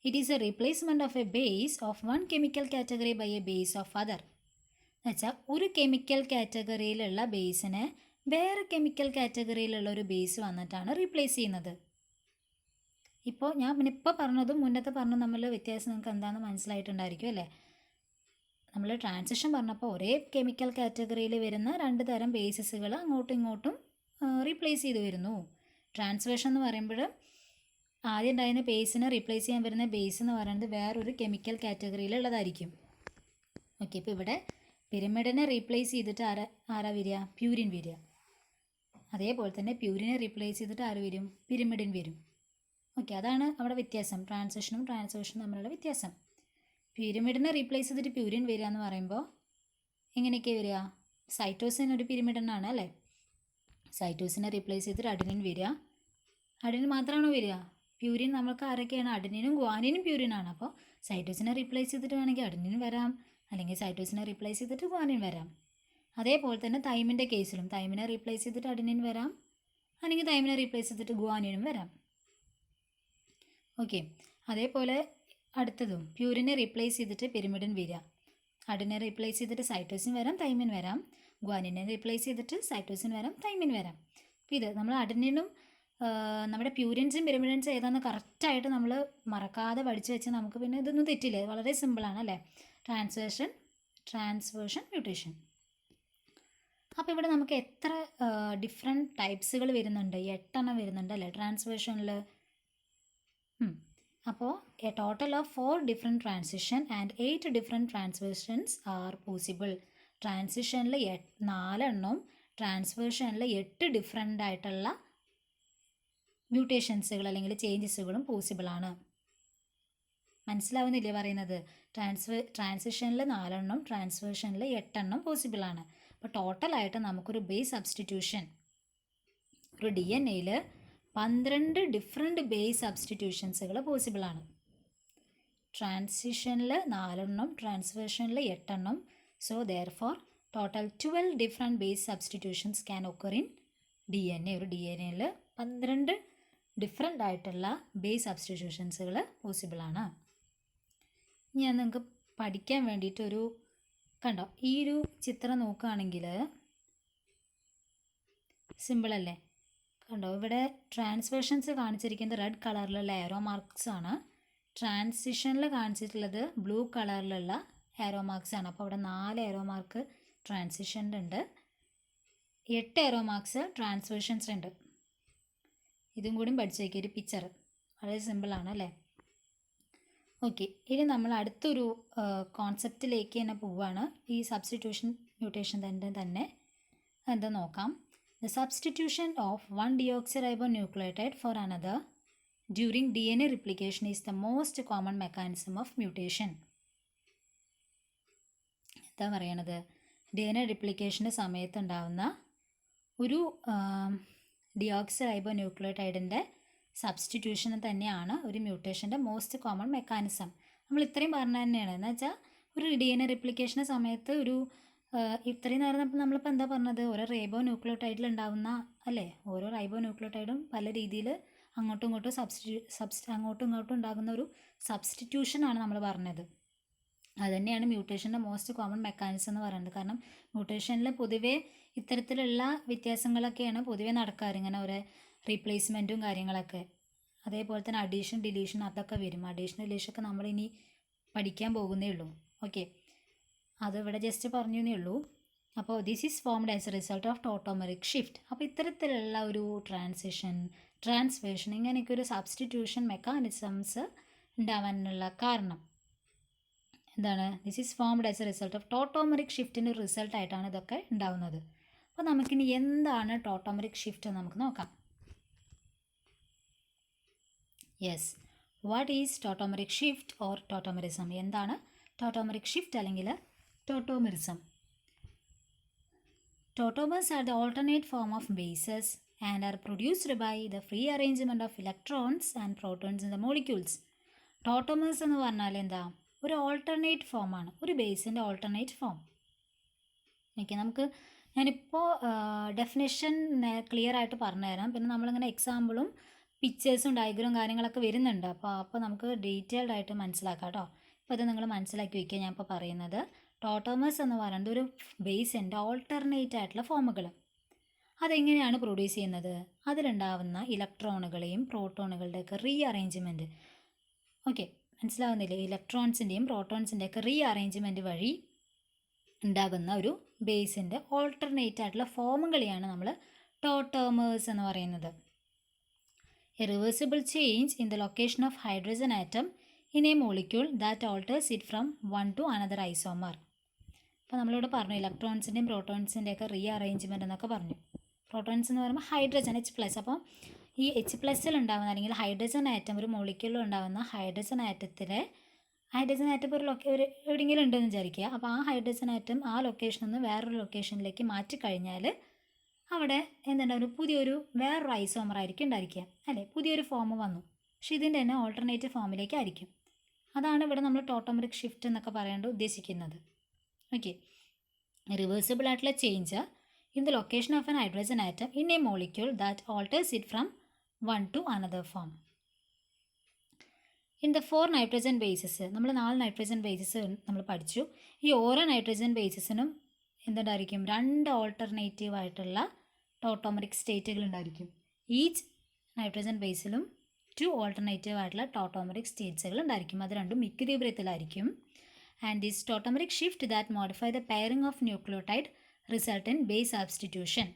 it is a replacement of a base of one chemical category by a base of other. എന്നുവെച്ചാൽ ഒരു കെമിക്കൽ കാറ്റഗറിയിലുള്ള ബേസിനെ വേറെ കെമിക്കൽ കാറ്റഗറിയിലുള്ള ഒരു ബേസ് വന്നിട്ടാണ് റീപ്ലേസ് ചെയ്യുന്നത്. ഇപ്പോൾ ഇപ്പോൾ പറഞ്ഞതും മുന്നത്തെ പറഞ്ഞതും തമ്മിൽ വ്യത്യാസം നിങ്ങൾക്ക് എന്താണെന്ന് മനസ്സിലായിട്ടുണ്ടായിരിക്കും അല്ലേ? നമ്മൾ ട്രാൻസിഷൻ പറഞ്ഞപ്പോൾ ഒരേ കെമിക്കൽ കാറ്റഗറിയിൽ വരുന്ന 2 തരം ബേസിസുകൾ അങ്ങോട്ടും ഇങ്ങോട്ടും റീപ്ലേസ് ചെയ്ത് വരുന്നു. ട്രാൻസ്വേഷൻ എന്ന് പറയുമ്പോൾ ആദ്യം ഉണ്ടായിരുന്ന ബേസിനെ റീപ്ലേസ് ചെയ്യാൻ വരുന്ന ബേസ് എന്ന് പറയുന്നത് വേറൊരു കെമിക്കൽ കാറ്റഗറിയിലുള്ളതായിരിക്കും. ഓക്കെ, ഇപ്പോൾ ഇവിടെ പിരമിഡിനെ റീപ്ലേസ് ചെയ്തിട്ട് ആരാ വരിക? പ്യൂരിൻ വരിക. അതേപോലെ തന്നെ പ്യൂരിനെ റീപ്ലേസ് ചെയ്തിട്ട് ആര് വരും? പിരമിഡിൻ വരും. ഓക്കെ, അതാണ് അവിടെ വ്യത്യാസം. ട്രാൻസിഷനും ട്രാൻസ്വേഷനും തമ്മിലുള്ള വ്യത്യാസം. പിരമിഡിനെ റീപ്ലേസ് ചെയ്തിട്ട് പ്യൂരിൻ വരിക എന്ന് പറയുമ്പോൾ എങ്ങനെയൊക്കെ വരിക? സൈറ്റോസിൻ ഒരു പിരമിഡിനാണ് അല്ലേ? സൈറ്റോസിനെ റീപ്ലേസ് ചെയ്തിട്ട് അഡിനിൻ വരിക. അഡിനിൻ മാത്രമാണോ വരിക? പ്യൂരിൻ നമ്മൾക്ക് ആരൊക്കെയാണ്? അഡിനിനും ഗ്വാനിനും പ്യൂരിനാണ്. അപ്പോൾ സൈറ്റോസിനെ റീപ്ലേസ് ചെയ്തിട്ട് വേണമെങ്കിൽ അഡിനിൻ വരാം, അല്ലെങ്കിൽ സൈറ്റോസിനെ റീപ്ലേസ് ചെയ്തിട്ട് ഗ്വാനിൻ വരാം. അതേപോലെ തന്നെ തൈമിൻ്റെ കേസിലും തൈമിനെ റീപ്ലേസ് ചെയ്തിട്ട് അഡിനിൻ വരാം, അല്ലെങ്കിൽ തൈമിനെ റീപ്ലേസ് ചെയ്തിട്ട് ഗ്വാനിനും വരാം. ഓക്കെ, അതേപോലെ അടുത്തതും പ്യൂരിനെ റീപ്ലേസ് ചെയ്തിട്ട് പിരമിഡിൻ വരിക, അഡിനെ റീപ്ലേസ് ചെയ്തിട്ട് സൈറ്റോസിൻ വരാം, തൈമിൻ വരാം, ഗ്വാനിനെ റീപ്ലേസ് ചെയ്തിട്ട് സൈറ്റോസിൻ വരാം, തൈമിൻ വരാം. അപ്പോൾ ഇത് നമ്മൾ അഡിനിനും നമ്മുടെ പ്യൂരിൻസും പിരമിഡിൻസും ഏതാണെന്ന് കറക്റ്റായിട്ട് നമ്മൾ മറക്കാതെ പഠിച്ചു വെച്ചാൽ നമുക്ക് പിന്നെ ഇതൊന്നും തെറ്റില്ല. വളരെ സിമ്പിളാണ് അല്ലേ? ട്രാൻസ്വേർഷൻ മ്യൂട്ടേഷൻ. അപ്പോൾ ഇവിടെ നമുക്ക് എത്ര ഡിഫറെൻറ്റ് ടൈപ്സുകൾ വരുന്നുണ്ട്? 8 എണ്ണം വരുന്നുണ്ട് അല്ലേ ട്രാൻസ്വേർഷനിൽ? അപ്പോൾ a total of 4 different transition and 8 different transversions are possible. ട്രാൻസിഷനിൽ 4 എണ്ണവും ട്രാൻസ്വേർഷനിൽ 8 ഡിഫറെൻ്റ് ആയിട്ടുള്ള മ്യൂട്ടേഷൻസുകൾ അല്ലെങ്കിൽ ചേഞ്ചസുകളും പോസിബിളാണ്. മനസ്സിലാവുന്നില്ലേ പറയുന്നത്? ട്രാൻസിഷനിൽ 4 എണ്ണം, ട്രാൻസ്വേർഷനിൽ 8 എണ്ണം പോസിബിളാണ്. അപ്പോൾ ടോട്ടലായിട്ട് നമുക്കൊരു ബേസ് സബ്സ്റ്റിറ്റ്യൂഷൻ, ഒരു DNA-യിൽ 12 ഡിഫറെൻറ്റ് ബേസ് സബ്സ്റ്റിറ്റ്യൂഷൻസുകൾ പോസിബിളാണ്. ട്രാൻസിഷനിൽ 4 എണ്ണം, ട്രാൻസ്വേർഷനിൽ 8 എണ്ണം. So therefore total 12 different base substitutions can occur in DNA. ഒരു DNA-യിൽ 12 ഡിഫറെൻ്റ് ആയിട്ടുള്ള ബേസ് സബ്സ്റ്റിറ്റ്യൂഷൻസുകൾ പോസിബിളാണ്. ഞാൻ നിങ്ങൾക്ക് പഠിക്കാൻ വേണ്ടിയിട്ടൊരു കണ്ടോ, ഈ ഒരു ചിത്രം നോക്കുകയാണെങ്കിൽ സിമ്പിളല്ലേ? കണ്ടോ, ഇവിടെ ട്രാൻസ്വേർഷൻസ് കാണിച്ചിരിക്കുന്നത് റെഡ് കളറിലുള്ള ആരോ മാർക്സ് ആണ്, ട്രാൻസിഷനിൽ കാണിച്ചിട്ടുള്ളത് ബ്ലൂ കളറിലുള്ള ആരോ മാർക്സ് ആണ്. അപ്പോൾ അവിടെ 4 ആരോ മാർക്ക് ട്രാൻസിഷനിലുണ്ട്, 8 ആരോ മാർക്സ് ട്രാൻസ്വേർഷൻസ് ഉണ്ട്. ഇതും കൂടി പഠിച്ചേക്കുക, ഒരു പിക്ചർ വളരെ സിമ്പിളാണ് അല്ലേ? ഓക്കെ, ഇനി നമ്മൾ അടുത്തൊരു കോൺസെപ്റ്റിലേക്ക് തന്നെ പോവുകയാണ്. ഈ സബ്സ്റ്റിറ്റ്യൂഷൻ മ്യൂട്ടേഷൻ തന്നെ എന്താ നോക്കാം. The substitution of one deoxyribonucleotide for another during DNA replication is the most common mechanism of mutation. എന്താ പറയണത്? DNA റിപ്ലിക്കേഷൻ്റെ സമയത്ത് ഉണ്ടാകുന്ന ഒരു ഡിയോക്സിറൈബോന്യൂക്ലിയോടൈഡിൻ്റെ സബ്സ്റ്റിറ്റ്യൂഷൻ തന്നെയാണ് ഒരു മ്യൂട്ടേഷൻ്റെ മോസ്റ്റ് കോമൺ മെക്കാനിസം. നമ്മൾ ഇത്രയും പറഞ്ഞ തന്നെയാണ്. എന്ന് വെച്ചാൽ ഒരു DNA റിപ്ലിക്കേഷൻ്റെ സമയത്ത് ഒരു ഇത്രയും നേരം നമ്മളിപ്പോൾ എന്താ പറഞ്ഞത്? ഓരോ റൈബോന്യൂക്ലിയോടൈഡിൽ ഉണ്ടാകുന്ന അല്ലേ, ഓരോ റൈബോന്യൂക്ലിയോടൈഡും പല രീതിയിൽ അങ്ങോട്ടും ഇങ്ങോട്ടും ഉണ്ടാകുന്ന ഒരു സബ്സ്റ്റിറ്റ്യൂഷനാണ് നമ്മൾ പറഞ്ഞത്. അതുതന്നെയാണ് മ്യൂട്ടേഷൻ്റെ മോസ്റ്റ് കോമൺ മെക്കാനിസം എന്ന് പറയുന്നത്. കാരണം മ്യൂട്ടേഷനിൽ പൊതുവേ ഇത്തരത്തിലുള്ള വ്യത്യാസങ്ങളൊക്കെയാണ് പൊതുവേ നടക്കാറ്. ഇങ്ങനെ ഓരോ റീപ്ലേസ്മെൻറ്റും കാര്യങ്ങളൊക്കെ. അതേപോലെ തന്നെ അഡീഷൻ ഡിലീഷൻ അതൊക്കെ വരും. അഡീഷൻ ഡിലീഷനൊക്കെ നമ്മളിനി പഠിക്കാൻ പോകുന്നേ ഉള്ളൂ. ഓക്കെ, അതിവിടെ ജസ്റ്റ് പറഞ്ഞേ ഉള്ളൂ. അപ്പോൾ this is formed as a result of tautomeric shift. അപ്പോൾ ഇത്തരത്തിലുള്ള ഒരു ട്രാൻസ്വേഷൻ ഇങ്ങനെയൊക്കെ ഒരു സബ്സ്റ്റിറ്റ്യൂഷൻ മെക്കാനിസംസ് ഉണ്ടാവാനുള്ള കാരണം എന്താണ്? This is formed as a result of tautomeric ഷിഫ്റ്റിൻ്റെ റിസൾട്ടായിട്ടാണ് ഇതൊക്കെ ഉണ്ടാവുന്നത്. അപ്പോൾ നമുക്കിനി എന്താണ് ടോട്ടോമെറിക് ഷിഫ്റ്റ് എന്ന് നമുക്ക് നോക്കാം. Yes, what is tautomeric shift or tautomerism? എന്താണ് ടോട്ടോമെറിക് ഷിഫ്റ്റ് അല്ലെങ്കിൽ ടോട്ടോമെറിസം? Tautomers are the alternate form of bases and are produced by the free arrangement of electrons and protons in the molecules. Tautomers എന്ന് പറഞ്ഞാൽ എന്താ? ഒരു alternate ഫോമാണ്, ഒരു ബേസിൻ്റെ alternate form. Okay, ഞാനിപ്പോൾ definition clear ആയിട്ട് പറഞ്ഞുതരാം. പിന്നെ നമ്മളിങ്ങനെ എക്സാമ്പിളും പിക്ചേഴ്സും ഡയഗ്രാം കാര്യങ്ങളൊക്കെ വരുന്നുണ്ട്. അപ്പോൾ നമുക്ക് ഡീറ്റെയിൽഡ് ആയിട്ട് മനസ്സിലാക്കാം കേട്ടോ. അപ്പോൾ ഇത് നിങ്ങൾ മനസ്സിലാക്കി വയ്ക്കുക. ഞാൻ ഇപ്പോൾ പറയുന്നത് ടോട്ടോമേഴ്സ് എന്ന് പറയുന്നത് ഒരു ബേസിൻ്റെ ഓൾട്ടർനേറ്റ് ആയിട്ടുള്ള ഫോമുകൾ. അതെങ്ങനെയാണ് പ്രൊഡ്യൂസ് ചെയ്യുന്നത്? അതിലുണ്ടാവുന്ന ഇലക്ട്രോണുകളെയും പ്രോട്ടോണുകളുടെയൊക്കെ റീ അറേഞ്ച്മെൻറ്റ്. ഓക്കെ, മനസ്സിലാവുന്നില്ലേ? ഇലക്ട്രോൺസിൻ്റെയും പ്രോട്ടോൺസിൻ്റെയൊക്കെ റീ അറേഞ്ച്മെൻറ്റ് വഴി ഉണ്ടാകുന്ന ഒരു ബേസിൻ്റെ ഓൾട്ടർനേറ്റ് ആയിട്ടുള്ള ഫോമുകളെയാണ് നമ്മൾ ടോട്ടോമേഴ്സ് എന്ന് പറയുന്നത്. A reversible change in the location of hydrogen atom in A molecule that alters it from one two another isomer. അപ്പോൾ നമ്മളിവിടെ പറഞ്ഞു ഇലക്ട്രോൺസിൻ്റെയും പ്രോട്ടോൺസിൻ്റെയൊക്കെ റീ അറേഞ്ച്മെൻറ്റ് എന്നൊക്കെ പറഞ്ഞു. പ്രോട്ടോൺസ് എന്ന് പറയുമ്പോൾ ഹൈഡ്രജൻ H+. അപ്പോൾ ഈ H+ ഉണ്ടാകുന്ന അല്ലെങ്കിൽ ഹൈഡ്രജൻ ആറ്റം ഒരു മോളിക്യൂളിൽ ഉണ്ടാകുന്ന ഹൈഡ്രജൻ ആറ്റം ഒരു എവിടെയെങ്കിലും ഉണ്ടെന്ന് വിചാരിക്കുക. അപ്പോൾ ആ ഹൈഡ്രജൻ ആറ്റം ആ ലൊക്കേഷനിൽ നിന്ന് വേറൊരു ലൊക്കേഷനിലേക്ക് മാറ്റിക്കഴിഞ്ഞാൽ അവിടെ എന്തുണ്ടാവും? വേറൊരു ഐസോമർ ആയിരിക്കും ഉണ്ടായിരിക്കുക അല്ലേ? പുതിയൊരു ഫോം വന്നു. പക്ഷേ ഇതിൻ്റെ തന്നെ ഓൾട്ടർനേറ്റീവ് ഫോമിലേക്ക് ആയിരിക്കും. അതാണ് ഇവിടെ നമ്മൾ ടോട്ടോമെറിക് ഷിഫ്റ്റ് എന്നൊക്കെ പറയാണ്ട് ഉദ്ദേശിക്കുന്നത്. ഓക്കെ, റിവേഴ്സിബിൾ ആയിട്ടുള്ള change in the location of N hydrogen atom in A molecule that alters it from one two another form. In the 4 nitrogen bases, നമ്മൾ 4 നൈട്രജൻ ബേസസ് നമ്മൾ പഠിച്ചു. ഈ ഓരോ നൈട്രജൻ ബേസസിനും എന്തുണ്ടായിരിക്കും? 2 ഓൾട്ടർനേറ്റീവ് ആയിട്ടുള്ള ടോട്ടോമെറിക് സ്റ്റേറ്റുകൾ ഉണ്ടായിരിക്കും. ഈച്ച് നൈട്രജൻ ബേസിലും 2 ഓൾട്ടർനേറ്റീവ് ആയിട്ടുള്ള ടോട്ടോമെറിക് സ്റ്റേറ്റ്സുകൾ ഉണ്ടായിരിക്കും. അത് രണ്ടും ഇക്വിലിബ്രിയത്തിലായിരിക്കും. And this tautomeric shift that modify the pairing of nucleotide result in base substitution.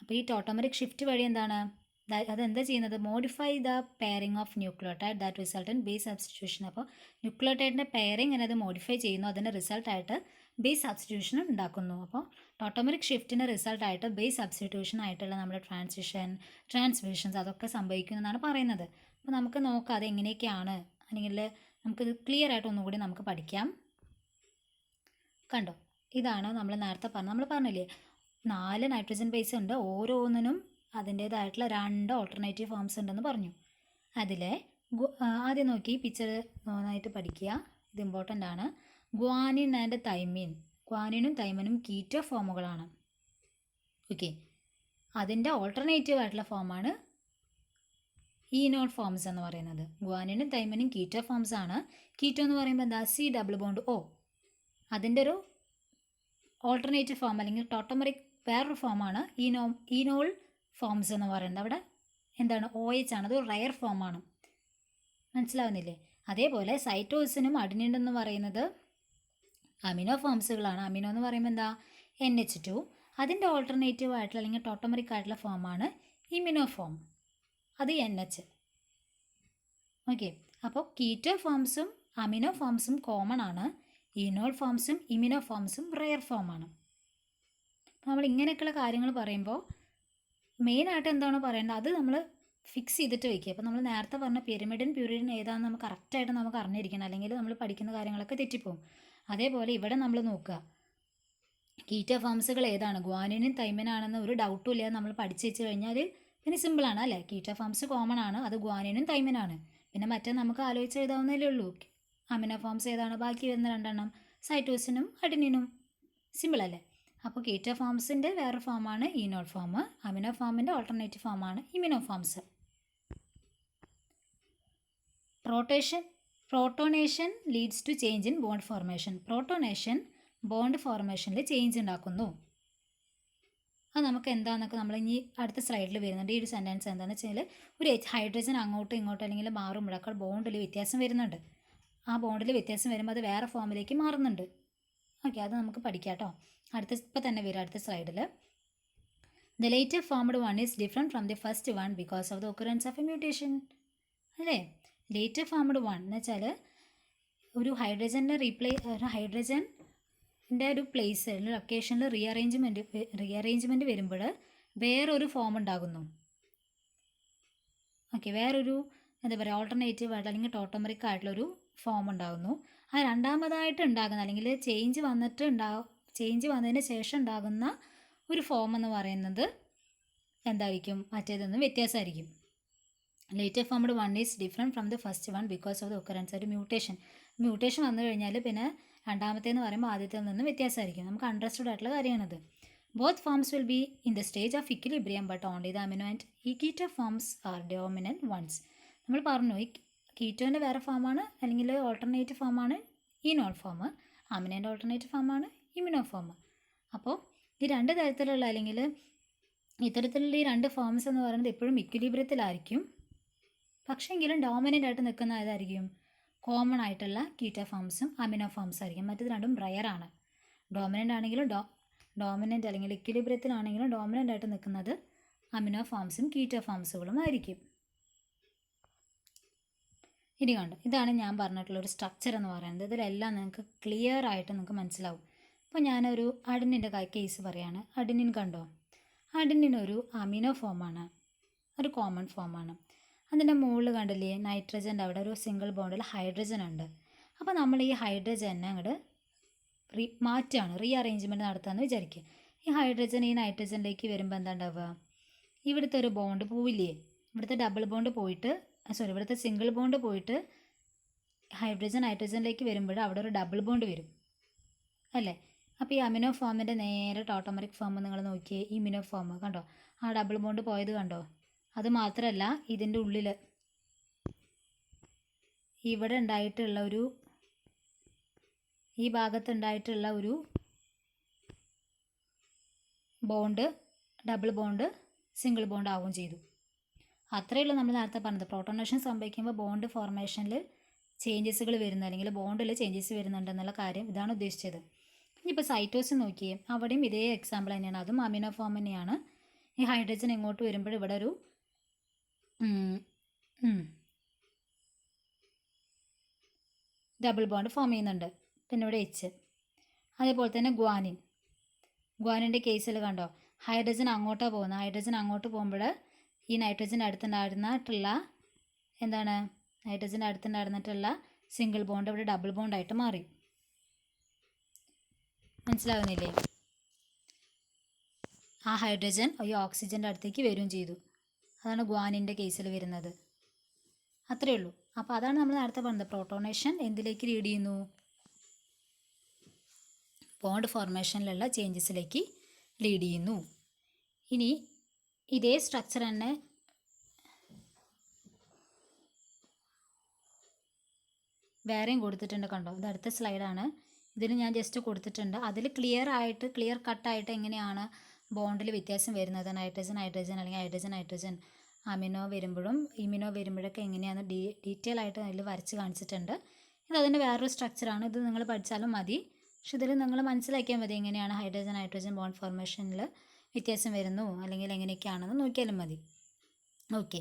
അപ്പോൾ ഈ ടോട്ടോമെറിക് ഷിഫ്റ്റ് വഴി എന്താണ്? അതെന്താ ചെയ്യുന്നത്? Modify the pairing of nucleotide that result in base substitution. അപ്പോൾ ന്യൂക്ലിയോടൈഡിൻ്റെ പെയറിംഗ് എന്നത് മോഡിഫൈ ചെയ്യുന്നു, അതിൻ്റെ റിസൾട്ടായിട്ട് ബേസ് സബ്സ്റ്റിറ്റ്യൂഷൻ ഉണ്ടാക്കുന്നു. അപ്പോൾ ടോട്ടോമെറിക് ഷിഫ്റ്റിൻ്റെ റിസൾട്ടായിട്ട് ബേസ് സബ്സ്റ്റിറ്റ്യൂഷൻ ആയിട്ടുള്ള നമ്മുടെ ട്രാൻസ്വേഷൻസ് അതൊക്കെ സംഭവിക്കുന്നതാണ് പറയുന്നത്. അപ്പോൾ നമുക്ക് നോക്കാം അതെങ്ങനെയൊക്കെയാണ്, അല്ലെങ്കിൽ നമുക്കിത് ക്ലിയർ ആയിട്ട് ഒന്നുകൂടി നമുക്ക് പഠിക്കാം. കണ്ടോ, ഇതാണ് നമ്മൾ നേരത്തെ നമ്മൾ പറഞ്ഞില്ലേ 4 നൈട്രജൻ ബേസ് ഉണ്ട്, ഓരോന്നിനും അതിൻ്റേതായിട്ടുള്ള 2 ഓൾട്ടർനേറ്റീവ് ഫോംസ് ഉണ്ടെന്ന് പറഞ്ഞു. അതിലെ ആദ്യം നോക്കി പിക്ചർ നന്നായിട്ട് പഠിക്കുക, ഇത് ഇമ്പോർട്ടൻ്റ് ആണ്. Guanine and thymine. ഗ്വാനിനും തൈമിനും കീറ്റോ ഫോമുകളാണ്. ഓക്കെ, അതിൻ്റെ ഓൾട്ടർനേറ്റീവ് ആയിട്ടുള്ള ഫോമാണ് ഈനോൾ ഫോംസ് എന്ന് പറയുന്നത്. ഗ്വാനിനും തൈമിനും കീറ്റോ ഫോംസ് ആണ്. കീറ്റോ എന്ന് പറയുമ്പോൾ എന്താ? C+O. അതിൻ്റെ ഒരു ഓൾട്ടർനേറ്റീവ് ഫോം അല്ലെങ്കിൽ ടോട്ടോമെറിക് വേറൊരു ഫോമാണ് ഈനോൾ ഫോംസ് എന്ന് പറയുന്നത്. അവിടെ എന്താണ്? OH ആണ്, അതൊരു റയർ ഫോമാണ്. മനസ്സിലാവുന്നില്ലേ? അതേപോലെ സൈറ്റോസിനും അഡിനിൻ എന്ന് പറയുന്നത് അമിനോ ഫോംസുകളാണ്. അമിനോ എന്ന് പറയുമ്പോൾ എന്താ? NH2. അതിൻ്റെ ഓൾട്ടർനേറ്റീവ് ആയിട്ടുള്ള അല്ലെങ്കിൽ ടോട്ടോമെറിക് ആയിട്ടുള്ള ഫോമാണ് ഇമിനോ ഫോം, അത് NH. ഓക്കെ, അപ്പോൾ കീറ്റോ ഫോംസും അമിനോ ഫോംസും കോമൺ ആണ്. ഈനോൾ ഫോംസും ഇമിനോ ഫോംസും റെയർ ഫോമാണ്. നമ്മൾ ഇങ്ങനെയൊക്കെയുള്ള കാര്യങ്ങൾ പറയുമ്പോൾ മെയിനായിട്ട് എന്താണോ പറയേണ്ടത് അത് നമ്മൾ ഫിക്സ് ചെയ്തിട്ട് വയ്ക്കുക. അപ്പോൾ നമ്മൾ നേരത്തെ പറഞ്ഞ പിരമിഡും പ്യൂരിഡിൻ ഏതാണെന്ന് നമുക്ക് കറക്റ്റായിട്ട് നമുക്ക് അറിഞ്ഞിരിക്കണം, അല്ലെങ്കിൽ നമ്മൾ പഠിക്കുന്ന കാര്യങ്ങളൊക്കെ തെറ്റിപ്പോകും. അതേപോലെ ഇവിടെ നമ്മൾ നോക്കുക കീറ്റോ ഫോംസുകൾ ഏതാണ്, ഗ്വാനിനും തൈമിനാണെന്ന് ഒരു ഡൗട്ടും ഇല്ല. നമ്മൾ പഠിച്ചു വെച്ച് കഴിഞ്ഞാൽ പിന്നെ സിമ്പിളാണ് അല്ലേ. കീറ്റോ ഫോംസ് കോമൺ ആണ്, അത് ഗ്വാനിനും തൈമിനാണ്. പിന്നെ മറ്റേ നമുക്ക് ആലോചിച്ച് എഴുതാവുന്നതല്ലേ ഉള്ളൂ. അമിനോ ഫോംസ് ഏതാണ്, ബാക്കി വരുന്ന രണ്ടെണ്ണം സൈറ്റോസിനും അഡിനിനും. സിമ്പിൾ അല്ലേ. അപ്പോൾ കീറ്റോ ഫോംസിൻ്റെ വേറെ ഫോമാണ് ഈനോൾ ഫോം, അമിനോ ഫോമിൻ്റെ ഓൾട്ടർനേറ്റീവ് ഫോമാണ് immuno forms. Protonation leads to change in bond formation. Protonation bond ഫോർമേഷനിൽ ചേഞ്ച് ഉണ്ടാക്കുന്നു. അത് നമുക്ക് എന്താണെന്നൊക്കെ നമ്മൾ ഇനി അടുത്ത സ്ലൈഡിൽ വരുന്നുണ്ട്. ഈ ഒരു സെൻറ്റൻസ് എന്താണെന്ന് വെച്ചാൽ ഒരു ഹൈഡ്രജൻ അങ്ങോട്ടും ഇങ്ങോട്ടും അല്ലെങ്കിൽ മാറുമ്പോഴൊക്കെ ബോണ്ടിൽ വ്യത്യാസം വരുന്നുണ്ട്. ആ ബോണ്ടിൽ വ്യത്യാസം വരുമ്പോൾ അത് വേറെ ഫോമിലേക്ക് മാറുന്നുണ്ട്. ഓക്കെ, അത് നമുക്ക് പഠിക്കാം കേട്ടോ. ഇപ്പോൾ തന്നെ വരും അടുത്ത സ്ലൈഡിൽ. The later formed one is different from the first one because of the occurrence of A mutation. അല്ലേ, ലേറ്റർ ഫോംഡ് വൺ എന്ന് വെച്ചാൽ ഒരു ഹൈഡ്രജൻ്റെ ഒരു പ്ലേസ് ലൊക്കേഷനിൽ റീഅറേഞ്ച്മെൻറ്റ് വരുമ്പോൾ വേറൊരു ഫോം ഉണ്ടാകുന്നു. ഓക്കെ, വേറൊരു എന്താ പറയുക ഓൾട്ടർനേറ്റീവ് ആയിട്ട് അല്ലെങ്കിൽ ടോട്ടോമറിക് ആയിട്ടുള്ളൊരു ഫോം ഉണ്ടാകുന്നു. ആ രണ്ടാമതായിട്ട് ഉണ്ടാകുന്ന അല്ലെങ്കിൽ ചേഞ്ച് വന്നതിന് ശേഷം ഉണ്ടാകുന്ന ഒരു ഫോം എന്ന് പറയുന്നത് എന്തായിരിക്കും, മറ്റേതൊന്നും വ്യത്യാസമായിരിക്കും. Later formed one is different from the first one because of the occurrence ഒരു മ്യൂട്ടേഷൻ വന്നു കഴിഞ്ഞാൽ പിന്നെ രണ്ടാമത്തേന്ന് പറയുമ്പോൾ ആദ്യത്തിൽ നിന്ന് വ്യത്യാസമായിരിക്കും. നമുക്ക് അണ്ടർസ്റ്റുഡ് ആയിട്ടുള്ള കാര്യമാണത്. Both forms will be in the stage of equilibrium but only the amino and ഈ keto forms are dominant ones. നമ്മൾ പറഞ്ഞു ഈ കീറ്റോൻ്റെ വേറെ ഫോമാണ് അല്ലെങ്കിൽ ഓൾട്ടർനേറ്റീവ് ഫോമാണ് ഈനോൾ ഫോം, അമിനോൻ്റെ ഓൾട്ടർനേറ്റീവ് ഫോമാണ് ഇമ്യൂനോ ഫോം. അപ്പോൾ ഈ രണ്ട് തരത്തിലുള്ള അല്ലെങ്കിൽ ഇത്തരത്തിലുള്ള ഈ രണ്ട് ഫോംസ് എന്ന് പറയുന്നത് എപ്പോഴും ഇക്വിലിബ്രിയത്തിലായിരിക്കും. പക്ഷേങ്കിലും ഡോമിനൻ്റ് ആയിട്ട് നിൽക്കുന്ന ഏതായിരിക്കും, കോമൺ ആയിട്ടുള്ള കീറ്റോ ഫോംസും അമിനോ ഫോംസും ആയിരിക്കും. മറ്റേത് രണ്ടും റയർ ആണ്. ഡോമിനൻ്റ് ആണെങ്കിലും ഡോമിനൻ്റ് അല്ലെങ്കിൽ ഇക്വിലിബ്രിയത്തിലാണെങ്കിലും ഡോമിനൻ്റ് ആയിട്ട് നിൽക്കുന്നത് അമിനോ ഫോംസും കീറ്റോ ഫോംസുകളും ആയിരിക്കും. ഇനി കണ്ടു, ഇതാണ് ഞാൻ പറഞ്ഞിട്ടുള്ളൊരു സ്ട്രക്ചർ എന്ന് പറയുന്നത്. ഇതിലെല്ലാം നിങ്ങൾക്ക് ക്ലിയർ ആയിട്ട് നിങ്ങൾക്ക് മനസ്സിലാവും. ഇപ്പോൾ ഞാനൊരു അഡിനിൻ്റെ കേസ് പറയുകയാണ്. അഡിനിൻ കണ്ടോ, അഡിനിൻ ഒരു അമിനോ ഫോമാണ്, ഒരു കോമൺ ഫോമാണ്. അതിൻ്റെ മുകളിൽ കണ്ടില്ലേ നൈട്രജൻ്റെ അവിടെ ഒരു സിംഗിൾ ബോണ്ടിൽ ഹൈഡ്രജൻ ഉണ്ട്. അപ്പോൾ നമ്മൾ ഈ ഹൈഡ്രജനെ അങ്ങോട്ട് റീഅറേഞ്ച്മെൻറ്റ് നടത്തുകയെന്ന് വിചാരിക്കുക. ഈ ഹൈഡ്രജൻ ഈ നൈട്രജനിലേക്ക് വരുമ്പോൾ എന്താ ഉണ്ടാവുക, ഇവിടുത്തെ ഒരു ബോണ്ട് പോവില്ലേ, ഇവിടുത്തെ ഇവിടുത്തെ സിംഗിൾ ബോണ്ട് പോയിട്ട് നൈട്രജനിലേക്ക് വരുമ്പോൾ അവിടെ ഒരു ഡബിൾ ബോണ്ട് വരും അല്ലേ. അപ്പോൾ ഈ അമിനോ ഫോമിൻ്റെ നേരെ ടോട്ടോമറിക് ഫോം നിങ്ങൾ നോക്കിയേ, ഈ ഇമ്യൂനോ ഫോം കണ്ടോ, ആ ഡബിൾ ബോണ്ട് പോയത് കണ്ടോ. അത് മാത്രമല്ല ഇതിൻ്റെ ഉള്ളിൽ ഇവിടെ ഉണ്ടായിട്ടുള്ള ഈ ഭാഗത്തുണ്ടായിട്ടുള്ള ഒരു bond double bond single bond ആവുകയും ചെയ്തു. അത്രയേ ഉള്ളൂ നമ്മൾ നേരത്തെ പറഞ്ഞത്. പ്രോട്ടോണേഷൻ സംഭവിക്കുമ്പോൾ ബോണ്ട് ഫോർമേഷനിൽ ചേഞ്ചസുകൾ വരുന്നു അല്ലെങ്കിൽ ബോണ്ടിൽ ചേഞ്ചസ് വരുന്നുണ്ടെന്നുള്ള കാര്യം ഇതാണ് ഉദ്ദേശിച്ചത്. ഇനിയിപ്പോൾ സൈറ്റോസിൻ നോക്കിയേ, അവിടെയും ഇതേ എക്സാമ്പിൾ തന്നെയാണ്, അതും അമിനോ ഫോം തന്നെയാണ്. ഈ ഹൈഡ്രജൻ ഇങ്ങോട്ട് വരുമ്പോൾ ഇവിടെ ഒരു ഡബിൾ ബോണ്ട് ഫോം ചെയ്യുന്നുണ്ട്, പിന്നെ ഇവിടെ എച്ച്. അതേപോലെ തന്നെ ഗ്വാനിൻ്റെ കേസിൽ കണ്ടോ, ഹൈഡ്രജൻ അങ്ങോട്ടാണ് പോകുന്നത്. ഹൈഡ്രജൻ അങ്ങോട്ട് പോകുമ്പോൾ ഈ നൈട്രജൻ്റെ അടുത്തുണ്ടായിരുന്നിട്ടുള്ള സിംഗിൾ ബോണ്ട് ഇവിടെ ഡബിൾ ബോണ്ടായിട്ട് മാറി. മനസ്സിലാവുന്നില്ലേ? ആ ഹൈഡ്രജൻ ഈ ഓക്സിജൻ്റെ അടുത്തേക്ക് വരികയും ചെയ്തു. അതാണ് ഗ്വാനിൻ്റെ കേസിൽ വരുന്നത്. അത്രയേ ഉള്ളൂ. അപ്പോൾ അതാണ് നമ്മൾ നേരത്തെ പറഞ്ഞത്, പ്രോട്ടോണേഷൻ എന്തിലേക്ക് ലീഡ് ചെയ്യുന്നു, ബോണ്ട് ഫോർമേഷനിലുള്ള ചേഞ്ചസിലേക്ക് ലീഡ് ചെയ്യുന്നു. ഇനി ഇതേ സ്ട്രക്ചർ തന്നെ വേറെയും കൊടുത്തിട്ടുണ്ട് കണ്ടോ. ഇത് അടുത്ത സ്ലൈഡാണ്. ഇതിൽ ഞാൻ ജസ്റ്റ് കൊടുത്തിട്ടുണ്ട്. അതിൽ ക്ലിയർ കട്ടായിട്ട് എങ്ങനെയാണ് ബോണ്ടിൽ വ്യത്യാസം വരുന്നത്, നൈട്രജൻ അല്ലെങ്കിൽ ഹൈഡ്രജൻ അമിനോ വരുമ്പോഴും ഇമ്യൂനോ വരുമ്പോഴൊക്കെ എങ്ങനെയാണ് ഡീറ്റെയിൽ ആയിട്ട് അതിൽ വരച്ച് കാണിച്ചിട്ടുണ്ട്. ഇത് അതിൻ്റെ വേറൊരു സ്ട്രക്ചറാണ്. ഇത് നിങ്ങൾ പഠിച്ചാലും മതി. പക്ഷെ ഇതിൽ നിങ്ങൾ മനസ്സിലാക്കിയാൽ മതി എങ്ങനെയാണ് ഹൈഡ്രജൻ ബോണ്ട് ഫോർമേഷനിൽ വ്യത്യാസം വരുന്നു അല്ലെങ്കിൽ എങ്ങനെയൊക്കെയാണെന്ന് നോക്കിയാലും മതി. ഓക്കെ,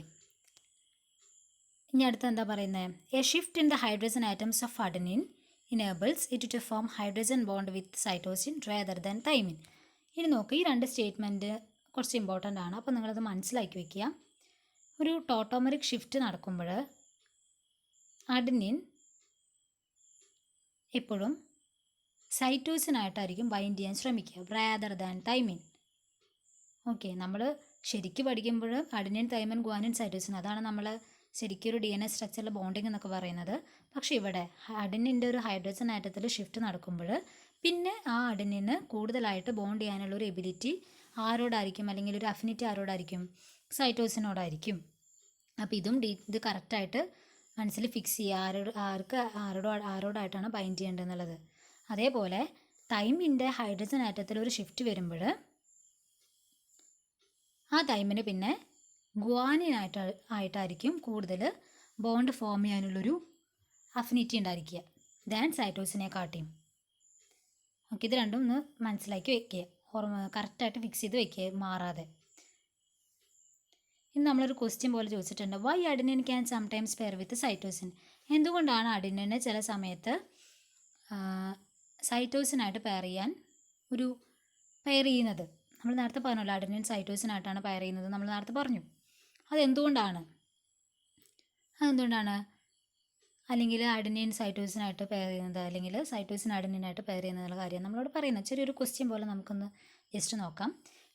ഇനി അടുത്ത് എന്താ പറയുന്നത്? A shift in the hydrogen atoms of adenine enables it to form hydrogen bond with cytosine rather than thymine. ഇനി നോക്ക്, ഈ രണ്ട് സ്റ്റേറ്റ്മെൻറ്റ് കുറച്ച് ഇമ്പോർട്ടൻ്റ് ആണ്. അപ്പോൾ നിങ്ങളത് മനസ്സിലാക്കി വയ്ക്കുക. ഒരു ടോട്ടോമറിക് ഷിഫ്റ്റ് നടക്കുമ്പോൾ അഡനിൻ എപ്പോഴും സൈറ്റോസിനായിട്ടായിരിക്കും ബൈൻഡ് ചെയ്യാൻ ശ്രമിക്കുക റേദർ ദാൻ തൈമിൻ. ഓക്കെ, നമ്മൾ ശരിക്കും പഠിക്കുമ്പോൾ അഡനിൻ, തൈമിൻ, ഗ്വാനിൻ, സൈറ്റോസിൻ, അതാണ് നമ്മൾ ശരിക്കും ഒരു DNA സ്ട്രക്ചറിൽ ബോണ്ടിങ് എന്നൊക്കെ പറയുന്നത്. പക്ഷേ ഇവിടെ അഡനിൻ്റെ ഒരു ഹൈഡ്രജൻ ആറ്റത്തിൽ ഷിഫ്റ്റ് നടക്കുമ്പോൾ പിന്നെ ആ അഡനിന് കൂടുതലായിട്ട് ബോണ്ട് ചെയ്യാനുള്ള ഒരു എബിലിറ്റി ആരോടായിരിക്കും, അല്ലെങ്കിൽ ഒരു അഫിനിറ്റി ആരോടായിരിക്കും? സൈറ്റോസിനോടായിരിക്കും. അപ്പോൾ ഇത് കറക്റ്റായിട്ട് മനസ്സിൽ ഫിക്സ് ചെയ്യുക, ആരോടായിട്ടാണ് ബൈൻഡ് ചെയ്യേണ്ടതെന്നുള്ളത്. അതേപോലെ തൈമിൻ്റെ ഹൈഡ്രജൻ ആറ്റത്തിൽ ഒരു ഷിഫ്റ്റ് വരുമ്പോൾ ആ തൈമിന് പിന്നെ ഗ്വാനിനായിട്ടായിരിക്കും കൂടുതൽ ബോണ്ട് ഫോം ചെയ്യാനുള്ളൊരു അഫിനിറ്റി ഉണ്ടായിരിക്കുക ദാൻ സൈറ്റോസിനെ കാട്ടിയും. ഓക്കെ, ഇത് രണ്ടും ഒന്ന് മനസ്സിലാക്കി വെക്കുക, കറക്റ്റായിട്ട് ഫിക്സ് ചെയ്ത് വെക്കുക, മാറാതെ. ഇന്ന് നമ്മളൊരു ക്വസ്റ്റ്യൻ പോലെ ചോദിച്ചിട്ടുണ്ട്, why adenine can sometimes pair with cytosine. എന്തുകൊണ്ടാണ് അഡിനിനെ ചില സമയത്ത് സൈറ്റോസിനായിട്ട് പെയർ ചെയ്യുന്നത്? നമ്മൾ നേരത്തെ പറഞ്ഞല്ലോ, അഡിനിൻ സൈറ്റോസിനായിട്ടാണ് പെയർ ചെയ്യുന്നത് നമ്മൾ നേരത്തെ പറഞ്ഞു. അതെന്തുകൊണ്ടാണ്? അല്ലെങ്കിൽ അഡിനിൻ സൈറ്റോസിനായിട്ട് പെയർ ചെയ്യുന്നത്, അല്ലെങ്കിൽ സൈറ്റോസിൻ അഡിനിനായിട്ട് പെയർ ചെയ്യുന്നതെന്നുള്ള കാര്യം നമ്മളോട് പറയുന്നത് ചെറിയൊരു ക്വസ്റ്റ്യൻ പോലെ നമുക്കൊന്ന് ജസ്റ്റ് നോക്കാം.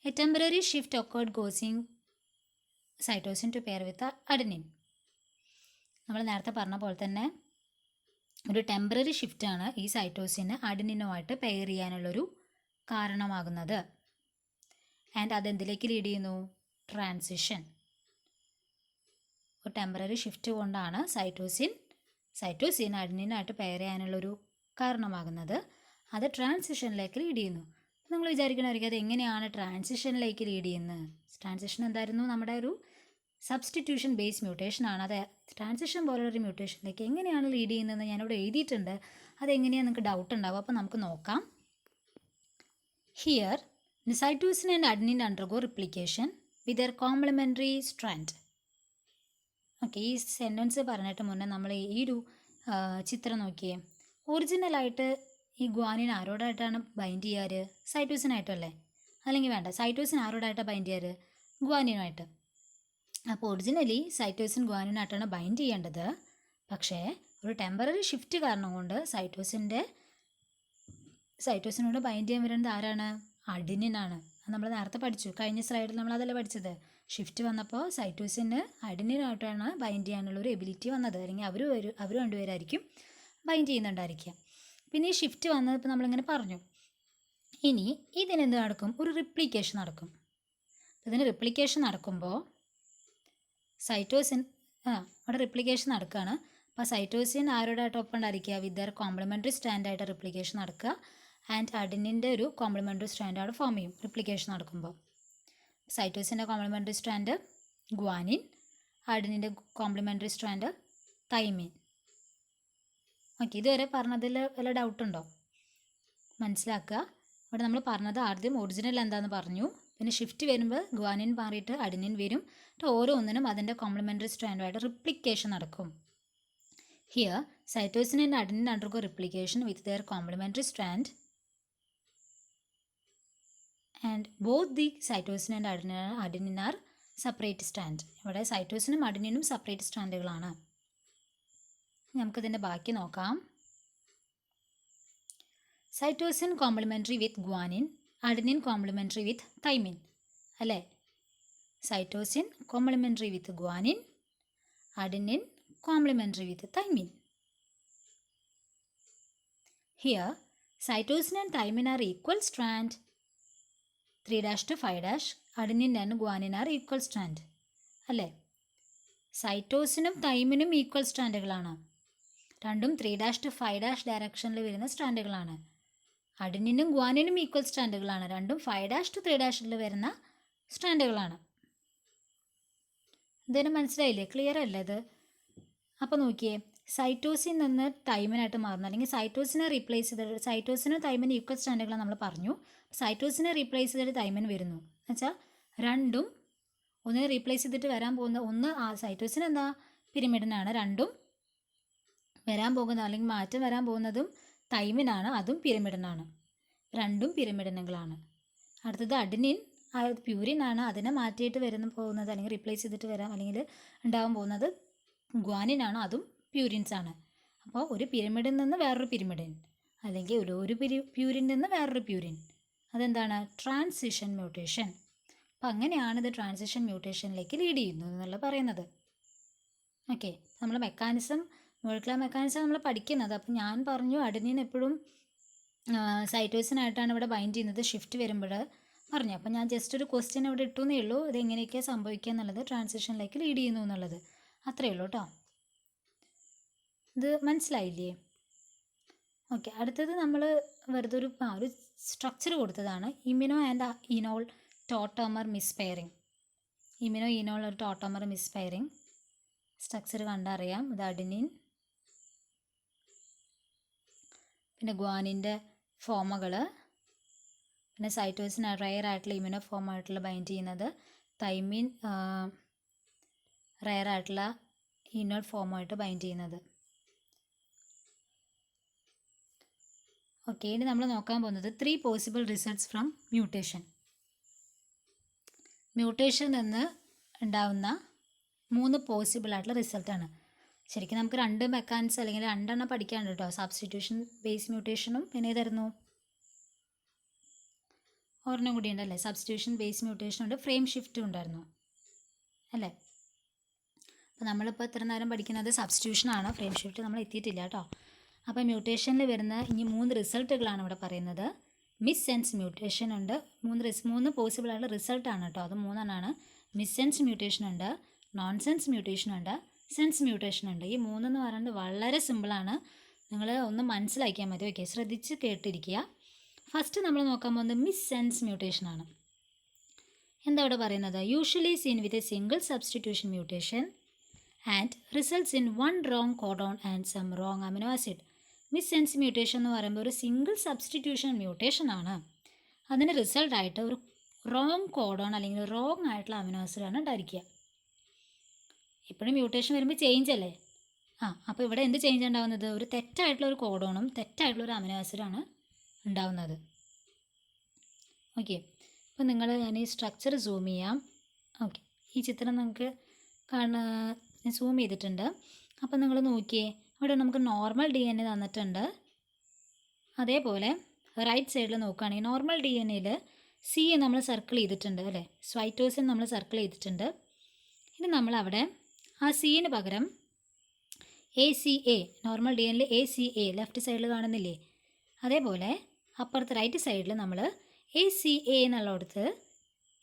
A temporary shift occurred causing cytosine two pair with adenine. നമ്മൾ നേരത്തെ പറഞ്ഞ പോലെ തന്നെ ഒരു ടെമ്പററി ഷിഫ്റ്റാണ് ഈ സൈറ്റോസിന് അഡിനിനുമായിട്ട് പെയർ ചെയ്യാനുള്ളൊരു കാരണമാകുന്നത്. ആൻഡ് അതെന്തിലേക്ക് ലീഡ് ചെയ്യുന്നു? ട്രാൻസിഷൻ. ഒരു ടെമ്പററി ഷിഫ്റ്റ് കൊണ്ടാണ് സൈറ്റോസിൻ അഡിനിനായിട്ട് പെയർ ചെയ്യാനുള്ളൊരു കാരണമാകുന്നത്. അത് ട്രാൻസിഷനിലേക്ക് ലീഡ് ചെയ്യുന്നു. നിങ്ങൾ വിചാരിക്കണമായിരിക്കും അത് എങ്ങനെയാണ് ട്രാൻസിഷനിലേക്ക് ലീഡ് ചെയ്യുന്നത്? ട്രാൻസിഷൻ എന്തായിരുന്നു? നമ്മുടെ ഒരു സബ്സ്റ്റിറ്റ്യൂഷൻ ബേസ് മ്യൂട്ടേഷൻ ആണ്. അത് ട്രാൻസിഷൻ പോലുള്ളൊരു മ്യൂട്ടേഷനിലേക്ക് എങ്ങനെയാണ് ലീഡ് ചെയ്യുന്നതെന്ന് ഞാനിവിടെ എഴുതിയിട്ടുണ്ട്. അതെങ്ങനെയാണ് നിങ്ങൾക്ക് ഡൗട്ട് ഉണ്ടാവും. അപ്പോൾ നമുക്ക് നോക്കാം. Here cytosine and adenine undergo replication with their complementary strand. Okay, ഈ സെൻറ്റൻസ് പറഞ്ഞിട്ട് മുന്നേ നമ്മൾ ഈ ഒരു ചിത്രം നോക്കിയേ. ഒറിജിനലായിട്ട് ഈ ഗ്വാനിൻ ആരോടായിട്ടാണ് ബൈൻഡ് ചെയ്യാറ്? സൈറ്റോസിനായിട്ടല്ലേ? അല്ലെങ്കിൽ വേണ്ട, സൈറ്റോസിൻ ആരോടായിട്ടാണ് ബൈൻഡ് ചെയ്യാറ്? ഗ്വാനിനുമായിട്ട്. അപ്പോൾ ഒറിജിനലി സൈറ്റോസിൻ ഗ്വാനിനായിട്ടാണ് ബൈൻഡ് ചെയ്യേണ്ടത്. പക്ഷേ ഒരു ടെമ്പററി ഷിഫ്റ്റ് കാരണം കൊണ്ട് സൈറ്റോസിനോട് ബൈൻഡ് ചെയ്യാൻ വരുന്നത് ആരാണ്? അഡിനിനാണ്. അത് നമ്മൾ നേരത്തെ പഠിച്ചു, കഴിഞ്ഞ സ്ലൈഡിൽ നമ്മൾ അതല്ലേ പഠിച്ചത്. ഷിഫ്റ്റ് വന്നപ്പോൾ സൈറ്റോസിന് അഡിനിനായിട്ടാണ് ബൈൻഡ് ചെയ്യാനുള്ളൊരു എബിലിറ്റി വന്നത്, അല്ലെങ്കിൽ അവർ രണ്ടുപേരായിരിക്കും ബൈൻഡ് ചെയ്യുന്നുണ്ടായിരിക്കുക. പിന്നെ ഈ ഷിഫ്റ്റ് വന്നത് ഇപ്പോൾ നമ്മളിങ്ങനെ പറഞ്ഞു. ഇനി ഇതിനെന്ത് നടക്കും? ഒരു റിപ്ലിക്കേഷൻ നടക്കും. ഇതിന് റിപ്ലിക്കേഷൻ നടക്കുമ്പോൾ അവിടെ റിപ്ലിക്കേഷൻ നടക്കുകയാണ്. അപ്പോൾ സൈറ്റോസിൻ ആരോടായിട്ട് ഒപ്പം ഉണ്ടായിരിക്കുക? വിത്ത് ദർ കോംപ്ലിമെൻ്ററി സ്റ്റാൻഡായിട്ട് റിപ്ലിക്കേഷൻ നടക്കുക. ആൻഡ് അഡിനിൻ്റെ ഒരു കോംപ്ലിമെൻ്ററി സ്റ്റാൻഡ് അവിടെ ഫോം ചെയ്യും റിപ്ലിക്കേഷൻ നടക്കുമ്പോൾ. സൈറ്റോസിൻ്റെ കോംപ്ലിമെൻ്ററി സ്റ്റാൻഡ് ഗ്വാനിൻ, അഡിനിൻ്റെ കോംപ്ലിമെൻ്ററി സ്റ്റാൻഡ് തൈമിൻ. ഓക്കെ, ഇതുവരെ പറഞ്ഞതിൽ വല്ല ഡൗട്ടുണ്ടോ? മനസ്സിലാക്കുക. ഇവിടെ നമ്മൾ പറഞ്ഞത് ആദ്യം ഒറിജിനൽ എന്താണെന്ന് പറഞ്ഞു, പിന്നെ ഷിഫ്റ്റ് വരുമ്പോൾ ഗ്വാനിൻ മാറിയിട്ട് അഡിനിൻ വരും. ഓരോന്നിനും അതിൻ്റെ കോംപ്ലിമെൻ്ററി സ്ട്രാൻഡുമായിട്ട് റിപ്ലിക്കേഷൻ നടക്കും. Here cytosine and adenine undergo replication with their complementary strand and both the cytosine and adenine are separate strand. ഇവിടെ സൈറ്റോസിനും അഡിനിനും സെപ്പറേറ്റ് സ്ട്രാൻഡുകളാണ്. നമുക്കിതിൻ്റെ ബാക്കി നോക്കാം. Cytosine complementary with guanine, adenine complementary with thymine അല്ലേ? Cytosine complementary with guanine, adenine complementary with thymine. Here cytosine and thymine are equal strand 3' to 5'. Adenine and guanine are equal strand അല്ലേ? സൈറ്റോസിനും തൈമിനും equal സ്ട്രാൻഡുകളാണ്. രണ്ടും 3' to 5' ഡയറക്ഷനിൽ വരുന്ന സ്ട്രാൻഡുകളാണ്. അഡിനിനും ഗ്വാനിനും equal സ്ട്രാൻഡുകളാണ്. രണ്ടും 5' to 3' വരുന്ന സ്ട്രാൻഡുകളാണ്. ഇതിന് മനസ്സിലായില്ലേ? Clear അല്ലേ ഇത്? അപ്പോൾ നോക്കിയേ, സൈറ്റോസിൻ നിന്ന് തൈമിനായിട്ട് മാറുന്നു, അല്ലെങ്കിൽ സൈറ്റോസിനെ റീപ്ലേസ് ചെയ്തിട്ട് സൈറ്റോസിനും തൈമിനും ഈക്വൽ സ്ട്രാൻഡുകളാണ് നമ്മൾ പറഞ്ഞു. സൈറ്റോസിനെ റീപ്ലേസ് ചെയ്തിട്ട് തൈമിൻ വരുന്നു എന്നുവെച്ചാൽ രണ്ടും ഒന്നിനെ റീപ്ലേസ് ചെയ്തിട്ട് വരാൻ പോകുന്ന ഒന്ന് സൈറ്റോസിൻ എന്താ പിരമിഡിനാണ്. രണ്ടും വരാൻ പോകുന്ന അല്ലെങ്കിൽ മാറ്റം വരാൻ പോകുന്നതും തൈമിനാണ്, അതും പിരമിഡിനാണ്. രണ്ടും പിരമിഡിനുകളാണ്. അടുത്തത് അഡിനിൻ, പ്യൂരിൻ ആണ്. അതിനെ മാറ്റിയിട്ട് പോകുന്നത് അല്ലെങ്കിൽ റീപ്ലേസ് ചെയ്തിട്ട് വരാം അല്ലെങ്കിൽ ഉണ്ടാകാൻ പോകുന്നത് ഗ്വാനിനാണ്, അതും പ്യൂരിൻസ് ആണ്. അപ്പോൾ ഒരു പിരമിഡിൽ നിന്ന് വേറൊരു പിരമിഡിൻ അല്ലെങ്കിൽ ഒരു പ്യൂരിൻ നിന്ന് വേറൊരു പ്യൂരിൻ, അതെന്താണ്? Transition mutation. അപ്പം അങ്ങനെയാണ് ഇത് ട്രാൻസിഷൻ മ്യൂട്ടേഷനിലേക്ക് ലീഡ് ചെയ്യുന്നത് എന്നുള്ള പറയുന്നത്. ഓക്കെ, നമ്മൾ മോളിക്കുലർ മെക്കാനിസം നമ്മൾ പഠിക്കുന്നത്. അപ്പം ഞാൻ പറഞ്ഞു അഡെനിൻ എപ്പോഴും സൈറ്റോസിനായിട്ടാണ് ഇവിടെ ബൈൻഡ് ചെയ്യുന്നത് ഷിഫ്റ്റ് വരുമ്പോൾ പറഞ്ഞു. അപ്പം ഞാൻ ജസ്റ്റ് ഒരു ക്വസ്റ്റ്യൻ ഇവിടെ ഇട്ടുന്നേ ഉള്ളൂ, ഇത് എങ്ങനെയൊക്കെയാണ് സംഭവിക്കുക എന്നുള്ളത്, ട്രാൻസിഷനിലേക്ക് ലീഡ് ചെയ്യുന്നു എന്നുള്ളത്, അത്രയേ ഉള്ളൂ കേട്ടോ. ഇത് മനസ്സിലായില്ലേ? ഓക്കെ, അടുത്തത് നമ്മൾ വെറുതെ ഒരു സ്ട്രക്ചർ കൊടുത്തതാണ്. Immuno and enol tautomer mispairing. Immuno enol ഒരു ടോട്ടോമർ മിസ്പെയറിങ് സ്ട്രക്ചർ കണ്ടറിയാം. ഇത് അഡിനിൻ, പിന്നെ ഗ്വാനിൻ്റെ ഫോമുകൾ, പിന്നെ സൈറ്റോസിന് റയർ ആയിട്ടുള്ള ഇമ്യൂണോ ഫോം ആയിട്ടുള്ള ബൈൻഡ് ചെയ്യുന്നത്, തൈമിൻ റയർ ആയിട്ടുള്ള ഇനോൾ ഫോമായിട്ട് ബൈൻഡ് ചെയ്യുന്നത്. ഓക്കെ, ഇനി നമ്മൾ നോക്കാൻ പോകുന്നത് 3 പോസിബിൾ റിസൾട്ട്സ് ഫ്രം മ്യൂട്ടേഷൻ. മ്യൂട്ടേഷനിൽ നിന്ന് ഉണ്ടാവുന്ന 3 പോസിബിൾ ആയിട്ടുള്ള റിസൾട്ടാണ്. ശരിക്കും നമുക്ക് 2 മെക്കാനിസം അല്ലെങ്കിൽ 2 എണ്ണം പഠിക്കാനുണ്ട് കേട്ടോ. സബ്സ്റ്റിറ്റ്യൂഷൻ ബേസ് മ്യൂട്ടേഷനും പിന്നെ ഏതായിരുന്നു, ഒരെണ്ണം കൂടി ഉണ്ടല്ലേ, സബ്സ്റ്റിറ്റ്യൂഷൻ ബേസ് മ്യൂട്ടേഷനും ഉണ്ട്, ഫ്രെയിം ഷിഫ്റ്റും ഉണ്ടായിരുന്നു അല്ലേ. അപ്പോൾ നമ്മളിപ്പോൾ ഇത്ര നേരം പഠിക്കുന്നത് സബ്സ്റ്റിറ്റ്യൂഷനാണ്, ഫ്രെയിം ഷിഫ്റ്റ് നമ്മൾ എത്തിയിട്ടില്ല കേട്ടോ. അപ്പോൾ മ്യൂട്ടേഷനിൽ വരുന്ന ഇനി 3 റിസൾട്ടുകളാണ് ഇവിടെ പറയുന്നത്. മിസ് സെൻസ് മ്യൂട്ടേഷൻ ഉണ്ട്, 3 പോസിബിൾ ആയിട്ടുള്ള റിസൾട്ടാണ് കേട്ടോ, അത് 3 എണ്ണമാണ്. മിസ് സെൻസ് മ്യൂട്ടേഷൻ ഉണ്ട്, നോൺ സെൻസ് മ്യൂട്ടേഷൻ ഉണ്ട്, സെൻസ് മ്യൂട്ടേഷൻ ഉണ്ട്. ഈ 3 എന്ന് പറയുന്നത് വളരെ സിമ്പിളാണ്, നിങ്ങൾ ഒന്ന് മനസ്സിലാക്കിയാൽ മതി. ഓക്കെ, ശ്രദ്ധിച്ച് കേട്ടിരിക്കുക. ഫസ്റ്റ് നമ്മൾ നോക്കാൻ പോകുന്നത് മിസ് സെൻസ് മ്യൂട്ടേഷനാണ്. എന്താ ഇവിടെ പറയുന്നത്? Usually seen with a single substitution mutation and results in 1 wrong codon and some wrong amino acid. Missense mutation എന്ന് പറയുമ്പോൾ ഒരു സിംഗിൾ സബ്സ്റ്റിറ്റ്യൂഷൻ മ്യൂട്ടേഷനാണ്. അതിന് റിസൾട്ടായിട്ട് ഒരു റോങ് കോഡോൺ അല്ലെങ്കിൽ റോങ് ആയിട്ടുള്ള അമിനോ ആസിഡാണ് ഉണ്ടായിരിക്കുക. ഇപ്പോഴും മ്യൂട്ടേഷൻ വരുമ്പോൾ ചേഞ്ച് അല്ലേ. അപ്പോൾ ഇവിടെ എന്ത് ചേഞ്ച് ഉണ്ടാകുന്നത്? ഒരു തെറ്റായിട്ടുള്ള ഒരു കോഡോണും തെറ്റായിട്ടുള്ള ഒരു അമിനോ ആസിഡാണ് ഉണ്ടാവുന്നത്. ഓക്കെ, അപ്പോൾ ഞാൻ ഈ സ്ട്രക്ചർ സൂം ചെയ്യാം. ഓക്കെ, ഈ ചിത്രം നമുക്ക് ഞാൻ സൂം ചെയ്തിട്ടുണ്ട്. അപ്പോൾ നിങ്ങൾ നോക്കിയേ, ഇവിടെ നമുക്ക് നോർമൽ DNA തന്നിട്ടുണ്ട്. അതേപോലെ റൈറ്റ് സൈഡിൽ നോക്കുകയാണെങ്കിൽ നോർമൽ DNAയിൽ C നമ്മൾ സർക്കിൾ ചെയ്തിട്ടുണ്ട് അല്ലേ, സൈറ്റോസിൻ നമ്മൾ സർക്കിൾ ചെയ്തിട്ടുണ്ട്. ഇനി നമ്മളവിടെ ആ സിന് പകരം ACA, നോർമൽ DNAയിൽ ACA ലെഫ്റ്റ് സൈഡിൽ കാണുന്നില്ലേ, അതേപോലെ അപ്പുറത്ത് റൈറ്റ് സൈഡിൽ നമ്മൾ ACA എന്നുള്ളടത്ത്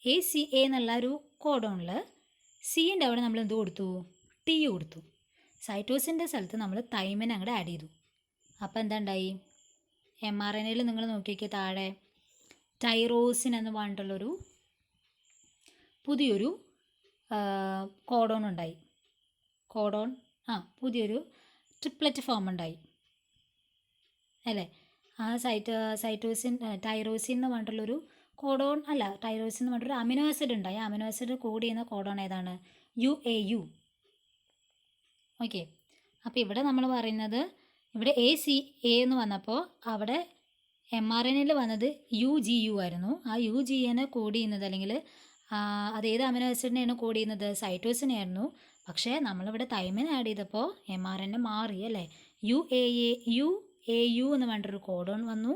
ACA എന്നുള്ള ഒരു കോഡോണിൽ സിൻ്റെ അവിടെ നമ്മൾ എന്ത് കൊടുത്തു? T കൊടുത്തു. സൈറ്റോസിൻ്റെ സ്ഥലത്ത് നമ്മൾ തൈമിൻ അങ്ങോട്ട് ആഡ് ചെയ്തു. അപ്പോൾ എന്താ ഉണ്ടായി? mRNAയിൽ നിങ്ങൾ നോക്കിയൊക്കെ താഴെ ടൈറോസിൻ എന്ന് പറഞ്ഞിട്ടുള്ളൊരു പുതിയൊരു കോഡോൺ ഉണ്ടായി. പുതിയൊരു ട്രിപ്ലറ്റ് ഫോം ഉണ്ടായി അല്ലേ. ആ സൈറ്റോസിൻ ടൈറോസിൻ എന്ന് പറഞ്ഞിട്ടുള്ളൊരു കോഡോൺ അല്ല, ടൈറോസിൻ എന്ന് പറഞ്ഞിട്ടൊരു അമിനോ ആസിഡ് ഉണ്ടായി. ആ അമിനോ ആസിഡ് കോഡ് ചെയ്യുന്ന കോഡോൺ ഏതാണ്? UAU. ഓക്കെ, അപ്പോൾ ഇവിടെ നമ്മൾ പറയുന്നത് ഇവിടെ ACA എന്ന് വന്നപ്പോൾ അവിടെ mRNAയിൽ വന്നത് UGU ആയിരുന്നു. ആ UGനെ കോഡ് ചെയ്യുന്നത് അല്ലെങ്കിൽ അതേത് അമിനോ ആസിഡിനെയാണ് കോഡ് ചെയ്യുന്നത്? സൈറ്റോസിനായിരുന്നു. പക്ഷേ നമ്മളിവിടെ തൈമിൻ ആഡ് ചെയ്തപ്പോൾ mRNA മാറി അല്ലേ. UAU എന്ന് പറഞ്ഞിട്ടൊരു കോഡോൺ വന്നു.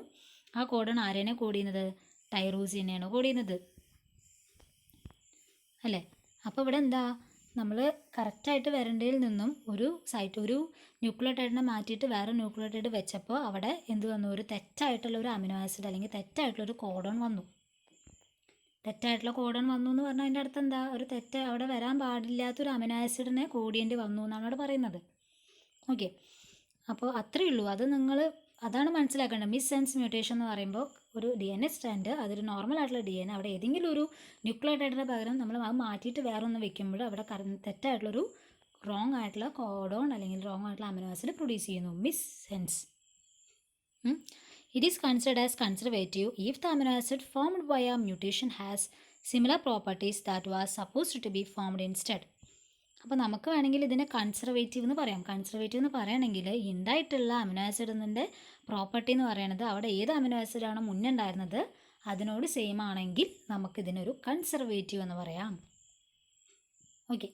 ആ കോഡോൺ ആരെയാണ് കോഡ് ചെയ്യുന്നത്? ടൈറോസിനെയാണ് കോഡ് ചെയ്യുന്നത് അല്ലേ. അപ്പോൾ ഇവിടെ എന്താ, നമ്മൾ കറക്റ്റായിട്ട് വരേണ്ടതിൽ നിന്നും ഒരു ന്യൂക്ലിയോടൈഡിനെ മാറ്റിയിട്ട് വേറെ ന്യൂക്ലിയോടൈഡ് വെച്ചപ്പോൾ അവിടെ എന്ത് വന്നു? ഒരു തെറ്റായിട്ടുള്ള ഒരു അമിനോ ആസിഡ് അല്ലെങ്കിൽ തെറ്റായിട്ടുള്ളൊരു കോഡോൺ വന്നു. തെറ്റായിട്ടുള്ള കോഡോൺ വന്നു എന്ന് പറഞ്ഞാൽ അതിൻ്റെ അടുത്ത് എന്താ? ഒരു അവിടെ വരാൻ പാടില്ലാത്തൊരു അമിനോ ആസിഡിനെ കോഡ് ചെയ്യേണ്ടി വന്നു എന്നാണ് അവിടെ പറയുന്നത്. ഓക്കെ, അപ്പോൾ അത്രയേ ഉള്ളൂ. അതാണ് മനസ്സിലാക്കേണ്ടത്. മിസ് സെൻസ് മ്യൂട്ടേഷൻ എന്ന് പറയുമ്പോൾ ഒരു DNA സ്റ്റാൻഡ്, അതൊരു നോർമൽ ആയിട്ടുള്ള DNA, അവിടെ ഏതെങ്കിലും ഒരു ന്യൂക്ലിയോടൈഡിന് പകരം നമ്മൾ അത് മാറ്റിയിട്ട് വേറെ ഒന്ന് വെക്കുമ്പോൾ അവിടെ തെറ്റായിട്ടുള്ളൊരു റോങ് ആയിട്ടുള്ള കോഡോൺ അല്ലെങ്കിൽ റോങ് ആയിട്ടുള്ള അമിനോ ആസിഡ് പ്രൊഡ്യൂസ് ചെയ്യുന്നു. Miss sense. It is considered as conservative if the amino acid formed via mutation has similar properties that was supposed to be formed instead. അപ്പോൾ നമുക്ക് വേണമെങ്കിൽ ഇതിനെ കൺസർവേറ്റീവ് എന്ന് പറയാം. കൺസർവേറ്റീവ് എന്ന് പറയുകയാണെങ്കിൽ ഉണ്ടായിട്ടുള്ള അമിനോ ആസിഡിൻ്റെ പ്രോപ്പർട്ടി എന്ന് പറയുന്നത് അവിടെ ഏത് അമിനോ ആസിഡാണോ മുന്നേ ഉണ്ടായിരുന്നത് അതിനോട് സെയിം ആണെങ്കിൽ നമുക്കിതിനൊരു കൺസർവേറ്റീവ് എന്ന് പറയാം. ഓക്കെ,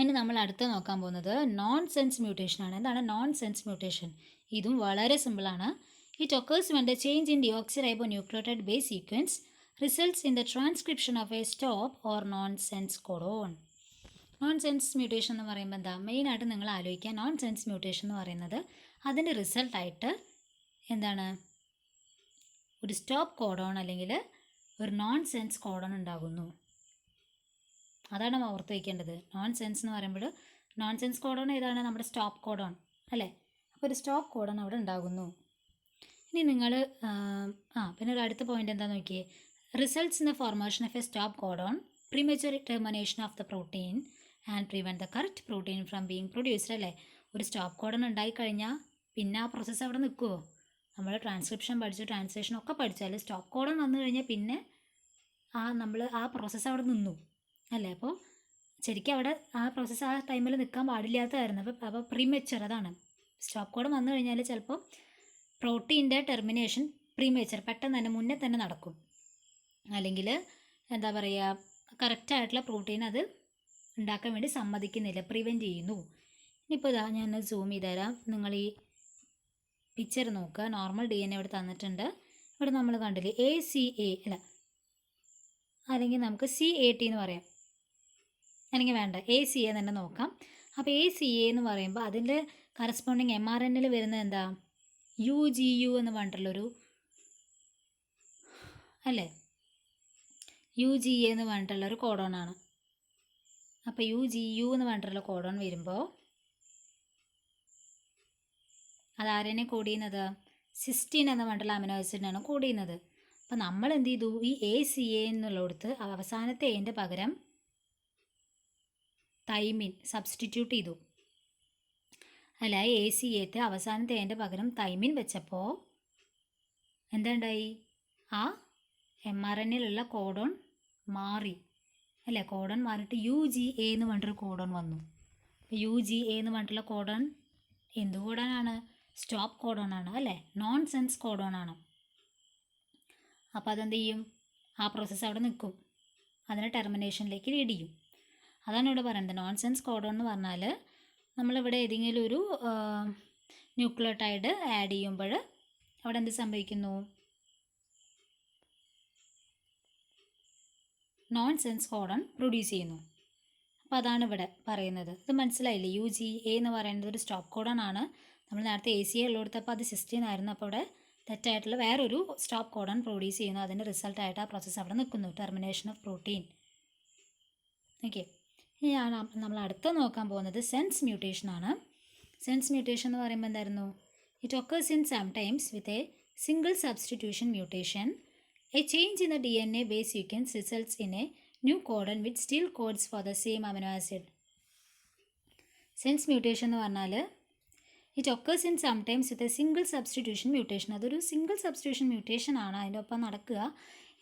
ഇനി നമ്മൾ അടുത്ത് നോക്കാൻ പോകുന്നത് നോൺ സെൻസ് മ്യൂട്ടേഷനാണ്. എന്താണ് നോൺ സെൻസ് മ്യൂട്ടേഷൻ? ഇതും വളരെ സിമ്പിളാണ്. It occurs when the change in deoxyribonucleotide base sequence results in the transcription of a stop or nonsense codon. Nonsense mutation എന്ന് പറയുമ്പോൾ എന്താ മെയിനായിട്ട് നിങ്ങൾ ആലോചിക്കുക. നോൺ സെൻസ് മ്യൂട്ടേഷൻ എന്ന് പറയുന്നത് അതിൻ്റെ റിസൾട്ടായിട്ട് എന്താണ് ഒരു സ്റ്റോപ്പ് കോഡോൺ അല്ലെങ്കിൽ ഒരു നോൺ സെൻസ് കോഡോൺ ഉണ്ടാകുന്നു. അതാണ് ഓർത്ത് വയ്ക്കേണ്ടത്. നോൺ സെൻസ് എന്ന് പറയുമ്പോൾ നോൺ സെൻസ് കോഡോൺ ഏതാണ്? നമ്മുടെ സ്റ്റോപ്പ് കോഡോൺ അല്ലേ? അപ്പോൾ ഒരു സ്റ്റോപ്പ് കോഡോൺ അവിടെ ഉണ്ടാകുന്നു. ഇനി നിങ്ങൾ പിന്നെ ഒരു അടുത്ത പോയിന്റ് എന്താണെന്ന് നോക്കിയേ. Results in the formation of a stop codon premature termination of the protein and prevent the correct protein from being produced അല്ലേ? ഒരു സ്റ്റോപ്പ് കോഡൺ ഉണ്ടായിക്കഴിഞ്ഞാൽ പിന്നെ ആ പ്രോസസ്സ് അവിടെ നിൽക്കുമോ? നമ്മൾ ട്രാൻസ്ക്രിപ്ഷൻ പഠിച്ചു, ട്രാൻസ്ലേഷൻ ഒക്കെ പഠിച്ചാൽ സ്റ്റോപ്പ് കോഡൺ വന്നു കഴിഞ്ഞാൽ പിന്നെ നമ്മൾ ആ പ്രോസസ്സ് അവിടെ നിന്നു അല്ലേ? അപ്പോൾ ശരിക്കും അവിടെ ആ പ്രോസസ്സ് ആ ടൈമിൽ നിൽക്കാൻ പാടില്ലാത്തതായിരുന്നു. അപ്പോൾ പ്രീമച്വർ അതാണ്. സ്റ്റോപ്പ് കോഡൺ വന്നു കഴിഞ്ഞാൽ ചിലപ്പോൾ പ്രോട്ടീൻ്റെ ടെർമിനേഷൻ പ്രീമച്വർ പെട്ടെന്ന് തന്നെ മുന്നേ തന്നെ നടക്കും. അല്ലെങ്കിൽ എന്താ പറയുക, കറക്റ്റായിട്ടുള്ള പ്രോട്ടീൻ അത് ഉണ്ടാക്കാൻ വേണ്ടി സമ്മതിക്കുന്നില്ല, പ്രിവെൻറ്റ് ചെയ്യുന്നു. ഇനിയിപ്പോൾ ഇതാ ഞാൻ സൂം ചെയ്ത് തരാം. നിങ്ങൾ ഈ പിക്ചർ നോക്കുക. നോർമൽ DNA ഇവിടെ തന്നിട്ടുണ്ട്. ഇവിടെ നമ്മൾ കണ്ടില്ലേ ACA അല്ല, അല്ലെങ്കിൽ നമുക്ക് CAT എന്ന് പറയാം, അല്ലെങ്കിൽ വേണ്ട ACA തന്നെ നോക്കാം. അപ്പോൾ ACA എന്ന് പറയുമ്പോൾ അതിൻ്റെ കറസ്പോണ്ടിങ് mRNAയിൽ വരുന്നത് എന്താ? UGU എന്ന് പറഞ്ഞിട്ടുള്ളൊരു അല്ലേ, UGA എന്ന് പറഞ്ഞിട്ടുള്ളൊരു കോഡോണാണ്. അപ്പോൾ UGU എന്ന് പറഞ്ഞിട്ടുള്ള കോഡോൺ വരുമ്പോൾ അതാരനെ കോഡ് ചെയ്യുന്നത്? സിസ്റ്റീൻ എന്ന് പറഞ്ഞിട്ടുള്ള അമിനോ ആസിഡിനാണ് കോഡ് ചെയ്യുന്നത്. അപ്പോൾ നമ്മൾ എന്ത് ചെയ്തു? ഈ ACA എന്നുള്ളിടത്ത് അവസാനത്തെ എൻ്റെ പകരം തൈമിൻ സബ്സ്റ്റിറ്റ്യൂട്ട് ചെയ്തു അല്ല. ACAത്തെ അവസാനത്തെ എൻ്റെ പകരം തൈമിൻ വെച്ചപ്പോൾ എന്താണ്ടായി? ആ mRNAയിലുള്ള കോഡോൺ മാറി അല്ലേ? കോഡോൺ മാറിയിട്ട് UGA എന്ന് പറഞ്ഞിട്ടൊരു കോഡോൺ വന്നു. UGA എന്ന് പറഞ്ഞിട്ടുള്ള കോഡോൺ എന്ത് കോഡോണാണ്? സ്റ്റോപ്പ് കോഡോൺ ആണ് അല്ലേ? നോൺ സെൻസ് കോഡോൺ ആണ്. അപ്പോൾ അതെന്ത് ചെയ്യും? ആ പ്രോസസ്സ് അവിടെ നിൽക്കും, അതിനെ ടെർമിനേഷനിലേക്ക് ലീഡ് ചെയ്യും. അതാണ് ഇവിടെ പറയുന്നത്. നോൺ സെൻസ് കോഡോൺ എന്ന് പറഞ്ഞാൽ നമ്മളിവിടെ ഏതെങ്കിലും ഒരു ന്യൂക്ലിയോടൈഡ് ആഡ് ചെയ്യുമ്പോൾ അവിടെ എന്ത് സംഭവിക്കുന്നു? നോൺ സെൻസ് കോഡോൺ പ്രൊഡ്യൂസ് ചെയ്യുന്നു. അപ്പോൾ അതാണ് ഇവിടെ പറയുന്നത്. ഇത് മനസ്സിലായില്ലേ? UGA എന്ന് പറയുന്നത് ഒരു സ്റ്റോപ്പ് കോഡോൺ ആണ്. നമ്മൾ നേരത്തെ ACA ഉള്ളിടത്തപ്പോൾ അത് സിസ്റ്റീൻ ആയിരുന്നു. അപ്പോൾ അവിടെ തെറ്റായിട്ടുള്ള വേറൊരു സ്റ്റോപ്പ് കോഡോൺ പ്രൊഡ്യൂസ് ചെയ്യുന്നു. അതിൻ്റെ റിസൾട്ടായിട്ട് ആ പ്രോസസ്സ് അവിടെ നിൽക്കുന്നു, ടെർമിനേഷൻ ഓഫ് പ്രോട്ടീൻ. ഓക്കെ, ഇനി നമ്മൾ അടുത്ത് നോക്കാൻ പോകുന്നത് സെൻസ് മ്യൂട്ടേഷൻ ആണ്. സെൻസ് മ്യൂട്ടേഷൻ എന്ന് പറയുമ്പോൾ എന്തായിരുന്നു? It occurs in sometimes with a single substitution mutation. A change in the DNA base sequence results in a new codon with still codes for the same amino acid. Sense mutation എന്ന് പറഞ്ഞാൽ it occurs in sometimes with a single substitution mutation. അതൊരു single substitution mutation ആണ്. അതിൻ്റെ ഒപ്പം നടക്കുക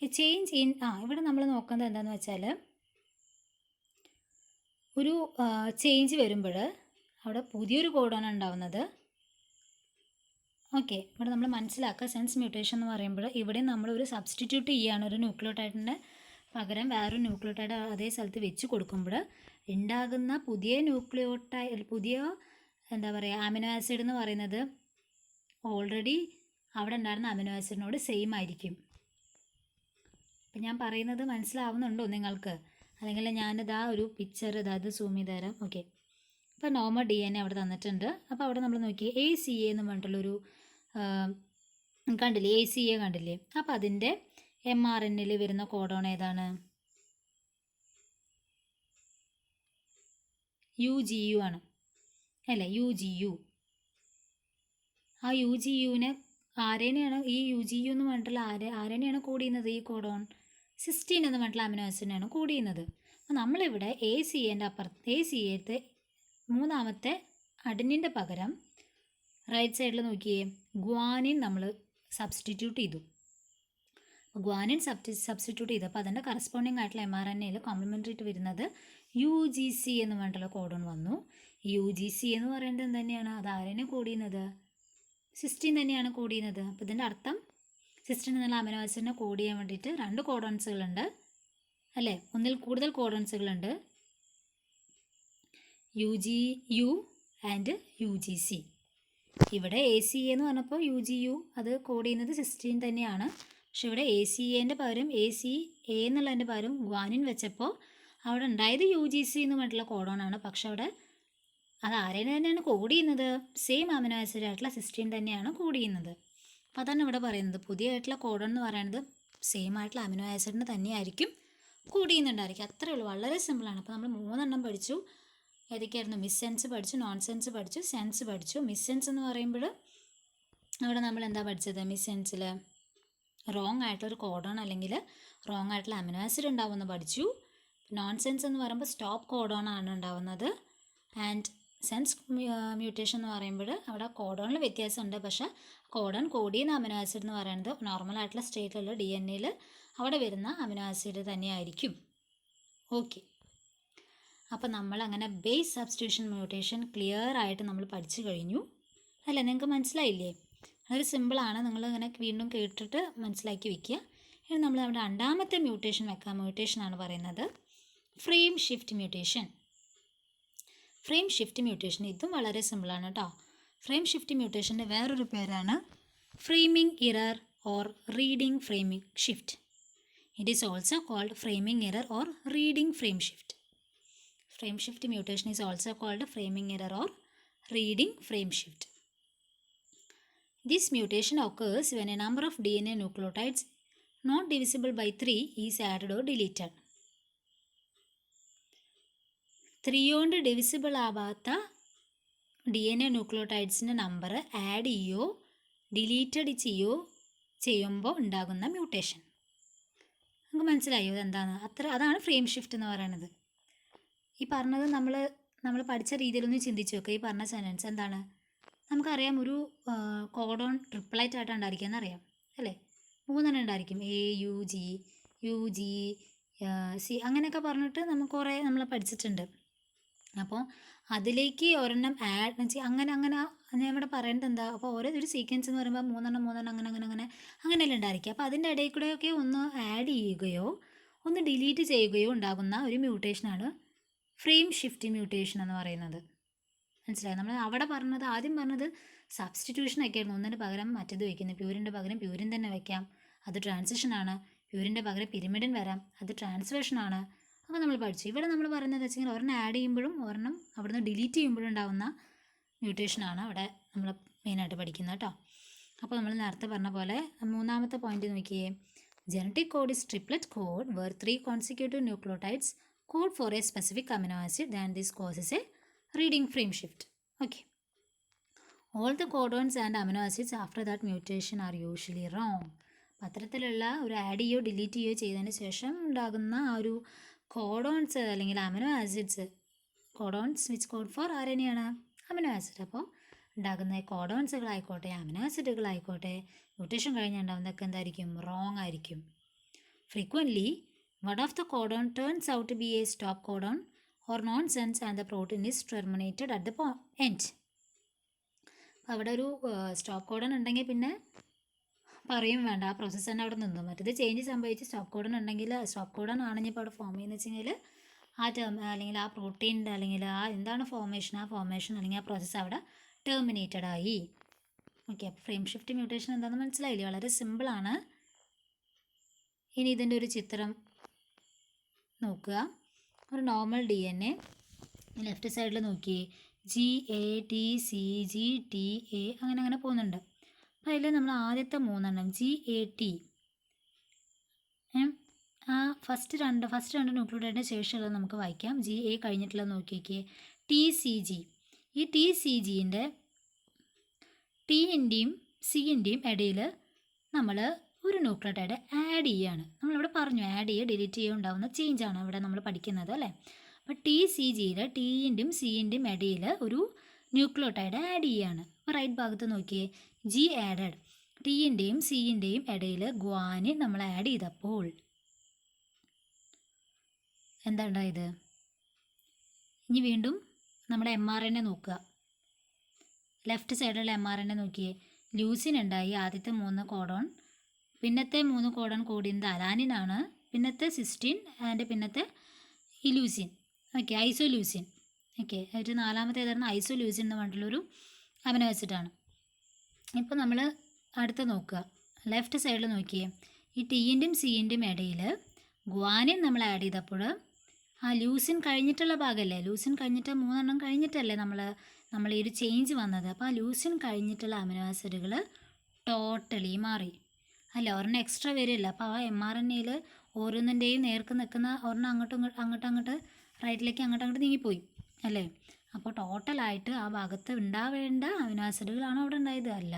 A change in ഇവിടെ നമ്മൾ നോക്കുന്നത് എന്താണെന്ന് വെച്ചാൽ ഒരു ചേഞ്ച് വരുമ്പോൾ അവിടെ പുതിയൊരു കോഡാണ് ഉണ്ടാവുന്നത്. ഓക്കെ, ഇവിടെ നമ്മൾ മനസ്സിലാക്കുക സെൻസ് മ്യൂട്ടേഷൻ എന്ന് പറയുമ്പോൾ ഇവിടെ നമ്മളൊരു സബ്സ്റ്റിറ്റ്യൂട്ട് ചെയ്യുകയാണ്. ഒരു ന്യൂക്ലിയോടൈഡിൻ്റെ പകരം വേറൊരു ന്യൂക്ലിയോടൈഡ് അതേ സ്ഥലത്ത് വെച്ച് കൊടുക്കുമ്പോൾ ഉണ്ടാകുന്ന പുതിയ എന്താ പറയുക അമിനോ ആസിഡ് എന്ന് പറയുന്നത് ഓൾറെഡി അവിടെ ഉണ്ടായിരുന്ന അമിനോ ആസിഡിനോട് സെയിം ആയിരിക്കും. അപ്പം ഞാൻ പറയുന്നത് മനസ്സിലാവുന്നുണ്ടോ നിങ്ങൾക്ക്? അല്ലെങ്കിൽ ഞാനിതാ ഒരു പിക്ചർ ഇത് സൂം ചെയ്ത് തരാം. ഓക്കെ, അപ്പോൾ നോർമൽ DNA അവിടെ തന്നിട്ടുണ്ട്. അപ്പോൾ അവിടെ നമ്മൾ നോക്കി ACA എന്ന് പറഞ്ഞിട്ടുള്ളൊരു കണ്ടില്ലേ? ACA കണ്ടില്ലേ? അപ്പോൾ അതിൻ്റെ mRNAയിൽ വരുന്ന കോഡോൺ ഏതാണ്? UGU ആണ് അല്ലേ? UGU. ആ UGUവിനെ ആരേനെയാണ് ഈ UGU എന്ന് പറഞ്ഞിട്ടുള്ള ആരേനെയാണ് കോഡ് ചെയ്യുന്നത്? ഈ കോഡോൺ സിസ്റ്റീൻ എന്ന് പറഞ്ഞിട്ടുള്ള അമിനോ ആസിഡിനാണ് കോഡ് ചെയ്യുന്നത്. അപ്പോൾ നമ്മളിവിടെ ACAൻ്റെ ACAത്തെ മൂന്നാമത്തെ അഡനിൻ്റെ പകരം റൈറ്റ് സൈഡിൽ നോക്കിയേ ഗ്വാനിൻ നമ്മൾ സബ്സ്റ്റിറ്റ്യൂട്ട് ചെയ്തു. അപ്പോൾ ഗ്വാനിൻ സബ്സ്റ്റിറ്റ്യൂട്ട് ചെയ്തപ്പോൾ അതിൻ്റെ കറസ്പോണ്ടിങ് ആയിട്ടുള്ള mRNAയിൽ കോംപ്ലിമെൻ്ററി ആയിട്ട് വരുന്നത് UGC എന്ന് പറഞ്ഞിട്ടുള്ള കോഡൺ വന്നു. UGC എന്ന് പറയുന്നത് എന്ത് തന്നെയാണ്? അത് ആരെയാണ് കോഡ് ചെയ്യുന്നത്? സിസ്റ്റീൻ തന്നെയാണ് കോഡ് ചെയ്യുന്നത്. അപ്പോൾ ഇതിൻ്റെ അർത്ഥം സിസ്റ്റീൻ എന്നുള്ള അമിനോ ആസിഡിനെ കോഡ് ചെയ്യാൻ വേണ്ടിയിട്ട് 2 കോഡൺസുകളുണ്ട് അല്ലേ, ഒന്നിൽ കൂടുതൽ കോഡൺസുകളുണ്ട്, UGU ആൻഡ് UGC. ഇവിടെ ACA എന്ന് പറഞ്ഞപ്പോൾ UGU അത് കോഡ് ചെയ്യുന്നത് സിസ്റ്റീൻ തന്നെയാണ്. പക്ഷെ ഇവിടെ ACAൻ്റെ പകരം ACA എന്നുള്ളതിൻ്റെ പകരം ഗ്വാനിൻ വെച്ചപ്പോൾ അവിടെ ഉണ്ടായത് UGC എന്ന് പറഞ്ഞിട്ടുള്ള കോഡോണാണ്. പക്ഷെ അവിടെ അത് ആരേനെ തന്നെയാണ് കോഡ് ചെയ്യുന്നത്? സെയിം അമിനോ ആസിഡ് ആയിട്ടുള്ള സിസ്റ്റീൻ തന്നെയാണ് കോഡ് ചെയ്യുന്നത്. അപ്പോൾ അതാണ് ഇവിടെ പറയുന്നത്. പുതിയതായിട്ടുള്ള കോഡൺ എന്ന് പറയുന്നത് സെയിം ആയിട്ടുള്ള അമിനോ ആസിഡിന് തന്നെയായിരിക്കും കോഡ് ചെയ്യുന്നുണ്ടായിരിക്കും. അത്രേ ഉള്ളൂ, വളരെ സിമ്പിളാണ്. അപ്പോൾ നമ്മൾ 3 പഠിച്ചു. ഏതൊക്കെയായിരുന്നു? മിസ് സെൻസ് പഠിച്ചു, നോൺ സെൻസ് പഠിച്ചു, സെൻസ് പഠിച്ചു. മിസ് സെൻസ് എന്ന് പറയുമ്പോൾ അവിടെ നമ്മൾ എന്താ പഠിച്ചത്? മിസ് സെൻസിൽ റോങ് ആയിട്ടൊരു കോഡൺ അല്ലെങ്കിൽ റോങ് ആയിട്ടുള്ള അമിനോ ആസിഡ് ഉണ്ടാവുമെന്ന് പഠിച്ചു. നോൺ സെൻസ് എന്ന് പറയുമ്പോൾ സ്റ്റോപ്പ് കോഡോൺ ആണ് ഉണ്ടാവുന്നത്. ആൻഡ് സെൻസ് മ്യൂട്ടേഷൻ എന്ന് പറയുമ്പോൾ അവിടെ കോഡോണിൽ വ്യത്യാസമുണ്ട്. പക്ഷേ കോഡൺ കോഡ് ചെയ്യുന്ന അമിനോ ആസിഡ് എന്ന് പറയുന്നത് നോർമലായിട്ടുള്ള സ്റ്റേറ്റിലുള്ള DNA അവിടെ വരുന്ന അമിനോ ആസിഡ് തന്നെയായിരിക്കും. ഓക്കെ, അപ്പോൾ നമ്മൾ അങ്ങനെ ബേസ് സബ്സ്റ്റിറ്റ്യൂഷൻ മ്യൂട്ടേഷൻ ക്ലിയർ ആയിട്ട് നമ്മൾ പഠിച്ചു കഴിഞ്ഞു അല്ലേ? നിങ്ങൾക്ക് മനസ്സിലായില്ലേ? അതൊരു സിമ്പിളാണ്, നിങ്ങൾ ഇങ്ങനെ വീണ്ടും കേട്ടിട്ട് മനസ്സിലാക്കി വെക്കുക. ഇനി നമ്മൾ നമ്മുടെ 2ാമത്തെ മ്യൂട്ടേഷൻ വെക്കാം. മ്യൂട്ടേഷനാണ് പറയുന്നത് frame shift mutation. Frame shift mutation ഇതും വളരെ സിമ്പിളാണ് കേട്ടോ. ഫ്രെയിം ഷിഫ്റ്റ് മ്യൂട്ടേഷൻ്റെ വേറൊരു പേരാണ് framing error or reading framing shift. It is also called framing error or reading frame shift. Frame shift mutation is also called framing error or reading frame shift. This mutation occurs when a number of DNA nucleotides not divisible by 3 is added or deleted. 3 കൊണ്ട് divisible ആവാത്ത DNA ന്യൂക്ലിയോടൈഡ്സിൻ്റെ number add ചെയ്യോ deleted ചെയ്യോ ചെയ്യുമ്പോൾ ഉണ്ടാകുന്ന mutation. നമുക്ക് മനസ്സിലായോ ഇതെന്താണ്? അതാണ് ഫ്രെയിം ഷിഫ്റ്റ് എന്ന് പറയുന്നത്. ഈ പറഞ്ഞത് നമ്മൾ പഠിച്ച രീതിയിലൊന്ന് ചിന്തിച്ച് നോക്കുക. ഈ പറഞ്ഞ സെൻറ്റൻസ് എന്താണ്? നമുക്കറിയാം ഒരു കോഡോൺ ട്രിപ്പിളൈറ്റ് ആയിട്ടാണ് ഉണ്ടായിരിക്കുക എന്നറിയാം അല്ലേ? 3 ഉണ്ടായിരിക്കും, AUG UG C അങ്ങനെയൊക്കെ പറഞ്ഞിട്ട് നമുക്ക് കുറേ നമ്മൾ പഠിച്ചിട്ടുണ്ട്. അപ്പോൾ അതിലേക്ക് ഒരെണ്ണം ആഡ് അങ്ങനെ ഞാൻ ഇവിടെ പറയേണ്ടത് എന്താ? അപ്പോൾ ഓരോ ഒരു സീക്വൻസ് എന്ന് പറയുമ്പോൾ 3 അങ്ങനെയല്ലേ ഉണ്ടായിരിക്കുക. അപ്പോൾ അതിൻ്റെ ഇടയിൽ കൂടെയൊക്കെ ഒന്ന് ആഡ് ചെയ്യുകയോ ഒന്ന് ഡിലീറ്റ് ചെയ്യുകയോ ഉണ്ടാകുന്ന ഒരു മ്യൂട്ടേഷനാണ് ഫ്രെയിം ഷിഫ്റ്റ് മ്യൂട്ടേഷൻ എന്ന് പറയുന്നത്. മനസ്സിലായി? നമ്മൾ അവിടെ ആദ്യം പറഞ്ഞത് സബ്സ്റ്റിറ്റ്യൂഷൻ ഒക്കെ ആയിരുന്നു. ഒന്നിന് പകരം മറ്റേത് വയ്ക്കുന്നത്. പ്യൂരിൻ്റെ പകരം പ്യൂരിൻ തന്നെ വയ്ക്കാം, അത് ട്രാൻസിഷനാണ്. പ്യൂരിൻ്റെ പകരം പിരിമിഡിൻ വരാം, അത് ട്രാൻസ്വേഷനാണ്. അപ്പോൾ നമ്മൾ പഠിച്ചു. ഇവിടെ നമ്മൾ പറയുന്നത് വെച്ചെങ്കിൽ ഒരെണ്ണം ആഡ് ചെയ്യുമ്പോഴും ഒരെണ്ണം അവിടുന്ന് ഡിലീറ്റ് ചെയ്യുമ്പോഴും ഉണ്ടാകുന്ന മ്യൂട്ടേഷനാണ് അവിടെ നമ്മൾ മെയിനായിട്ട് പഠിക്കുന്നത് കേട്ടോ. അപ്പോൾ നമ്മൾ നേരത്തെ പറഞ്ഞ പോലെ 3ാമത്തെ പോയിന്റ് നോക്കിയേ. Genetic code is triplet code where 3 consecutive nucleotides code for a specific amino acid, then this causes a reading frame shift. Okay. All the codons and amino acids after that mutation are usually wrong. അത്തരത്തിലുള്ള ഒരു add ചെയ്യോ delete ചെയ്യോ ചെയ്തതിന് ശേഷം ഉണ്ടാകുന്ന ആ ഒരു codons അല്ലെങ്കിൽ amino acids, codons which code for RNA amino acid. അപ്പോൾ ഉണ്ടാകുന്ന കോഡോൺസുകളായിക്കോട്ടെ അമിനോ ആസിഡുകളായിക്കോട്ടെ മ്യൂട്ടേഷൻ കഴിഞ്ഞുണ്ടാകുന്നതൊക്കെ എന്തായിരിക്കും? റോങ് ആയിരിക്കും. Frequently one of the codon turns out to be a stop codon or nonsense and the protein is terminated at the end. അവിടെ ഒരു stop codon ഉണ്ടെങ്കിൽ പിന്നെ പറയും വേണ്ട, ആ പ്രോസസ്സ് തന്നെ അവിടെ നിന്നു. മറ്റേത് ചേഞ്ച് സംഭവിച്ച് സ്റ്റോപ്പ് കോഡൺ ഉണ്ടെങ്കിൽ സ്റ്റോപ്പ് കോഡൺ ആണെങ്കിൽ ഇപ്പോൾ അവിടെ ഫോം ചെയ്യുന്നത് വെച്ച് കഴിഞ്ഞാൽ ആ അല്ലെങ്കിൽ ആ പ്രോട്ടീൻ്റെ അല്ലെങ്കിൽ ആ എന്താണ് ഫോർമേഷൻ, ആ ഫോർമേഷൻ അല്ലെങ്കിൽ ആ പ്രോസസ്സ് അവിടെ ടെർമിനേറ്റഡ് ആയി. ഓക്കെ, അപ്പോൾ ഫ്രെയിം ഷിഫ്റ്റ് മ്യൂട്ടേഷൻ എന്താണെന്ന് മനസ്സിലായില്ലേ? വളരെ സിമ്പിളാണ്. ഇനി ഇതിൻ്റെ ഒരു ചിത്രം നോക്കുക. ഒരു നോർമൽ DNA ലെഫ്റ്റ് സൈഡിൽ നോക്കിയേ, GATCG TA അങ്ങനെ പോകുന്നുണ്ട്. അപ്പോൾ അതിൽ നമ്മൾ ആദ്യത്തെ 3 GAT ആ ഫസ്റ്റ് രണ്ട് ന്യൂക്ലിയോടൈഡിന് ശേഷമുള്ളത് നമുക്ക് വായിക്കാം. GA കഴിഞ്ഞിട്ടുള്ളത് നോക്കിയേക്കേ, TCG. ഈ TCGൻ്റെ Tൻ്റെയും Cൻ്റെയും ഇടയിൽ നമ്മൾ ഒരു ന്യൂക്ലിയോടൈഡ് ആഡ് ചെയ്യുകയാണ്. നമ്മളിവിടെ പറഞ്ഞു ആഡ് ചെയ്യുക ഡിലീറ്റ് ചെയ്യുക ഉണ്ടാകുന്ന ചേഞ്ചാണ് ഇവിടെ നമ്മൾ പഠിക്കുന്നത് അല്ലേ? അപ്പോൾ TCGയിൽ Tൻ്റെയും Cൻ്റെയും ഇടയിൽ ഒരു ന്യൂക്ലിയോടൈഡ് ആഡ് ചെയ്യുകയാണ്. അപ്പോൾ റൈറ്റ് ഭാഗത്ത് നോക്കിയേ, G ആഡഡ്. Tൻ്റെയും Cൻ്റെയും ഇടയിൽ ഗ്വാനിൻ നമ്മൾ ആഡ് ചെയ്തപ്പോൾ എന്താ ഉണ്ടായത്? ഇനി വീണ്ടും നമ്മുടെ mRNA നോക്കുക. ലെഫ്റ്റ് സൈഡിലുള്ള mRNA നോക്കിയേ. ലൂസിൻ ഉണ്ടായി ആദ്യത്തെ 3 കോഡോൺ, പിന്നത്തെ 3 കോഡോൺ കൂടിയത് അലാനിനാണ്, പിന്നത്തെ സിസ്റ്റീൻ ആൻഡ് പിന്നത്തെ ഇലൂസിൻ. Okay, isoleucine. ഓക്കെ, ഒരു നാലാമത്തെ ഏതായിരുന്നു ഐസോലൂസിൻ എന്ന് പറഞ്ഞിട്ടുള്ളൊരു അമിനോ ആസിഡാണ്. ഇപ്പോൾ നമ്മൾ അടുത്ത നോക്കുക. ലെഫ്റ്റ് സൈഡിൽ നോക്കിയേ. ഈ ടീൻ്റെയും സീൻ്റെയും ഇടയിൽ ഗ്വാനിൻ നമ്മൾ ആഡ് ചെയ്തപ്പോൾ ആ ലൂസിൻ കഴിഞ്ഞിട്ടുള്ള ഭാഗമല്ലേ, ലൂസിൻ കഴിഞ്ഞിട്ട് 3 എണ്ണം കഴിഞ്ഞിട്ടല്ലേ നമ്മൾ ഈ ഒരു ചേഞ്ച് വന്നത്. അപ്പോൾ ആ ലൂസിൻ കഴിഞ്ഞിട്ടുള്ള അമിനോ ആസിഡുകൾ ടോട്ടലി മാറി അല്ല, ഒരെണ്ണം എക്സ്ട്രാ വരില്ല. അപ്പോൾ ആ mRNAയിൽ ഓരോന്നിൻ്റെയും നേർക്ക് നിൽക്കുന്ന ഒരെണ്ണം അങ്ങോട്ട് റൈറ്റിലേക്ക് അങ്ങോട്ട് നീങ്ങിപ്പോയി അല്ലേ. അപ്പോൾ ടോട്ടലായിട്ട് ആ ഭാഗത്ത് ഉണ്ടാവേണ്ട അമിനോ ആസിഡുകളാണോ അവിടെ ഉണ്ടായത്? അല്ല.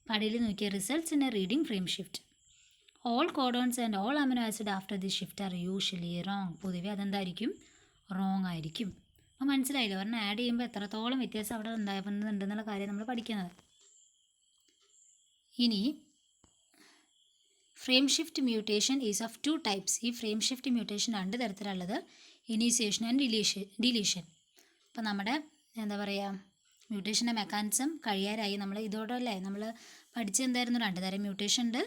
പടിയിൽ നോക്കിയ results in a reading frame shift. All codons and all amino acid after the shift are usually wrong. പൊതുവെ അതെന്തായിരിക്കും? റോങ് ആയിരിക്കും. അപ്പോൾ മനസ്സിലായില്ല, ഒരെണ്ണം ആഡ് ചെയ്യുമ്പോൾ എത്രത്തോളം വ്യത്യാസം അവിടെ ഉണ്ടാകുന്നുണ്ടെന്നുള്ള കാര്യം നമ്മൾ പഠിക്കുന്നത്. ഇനി frame shift mutation is of 2 types. ഈ ഫ്രെയിം ഷിഫ്റ്റ് മ്യൂട്ടേഷൻ 2 തരത്തിലുള്ളത്, ഇനീഷ്യേഷൻ ആൻഡ് ഡിലീഷൻ. അപ്പോൾ നമ്മുടെ എന്താ പറയുക, മ്യൂട്ടേഷൻ്റെ മെക്കാനിസം കഴിയാറായി. നമ്മൾ ഇതോടല്ലേ നമ്മൾ പഠിച്ചെന്തായിരുന്നു? 2 തരം മ്യൂട്ടേഷൻ ഉണ്ട്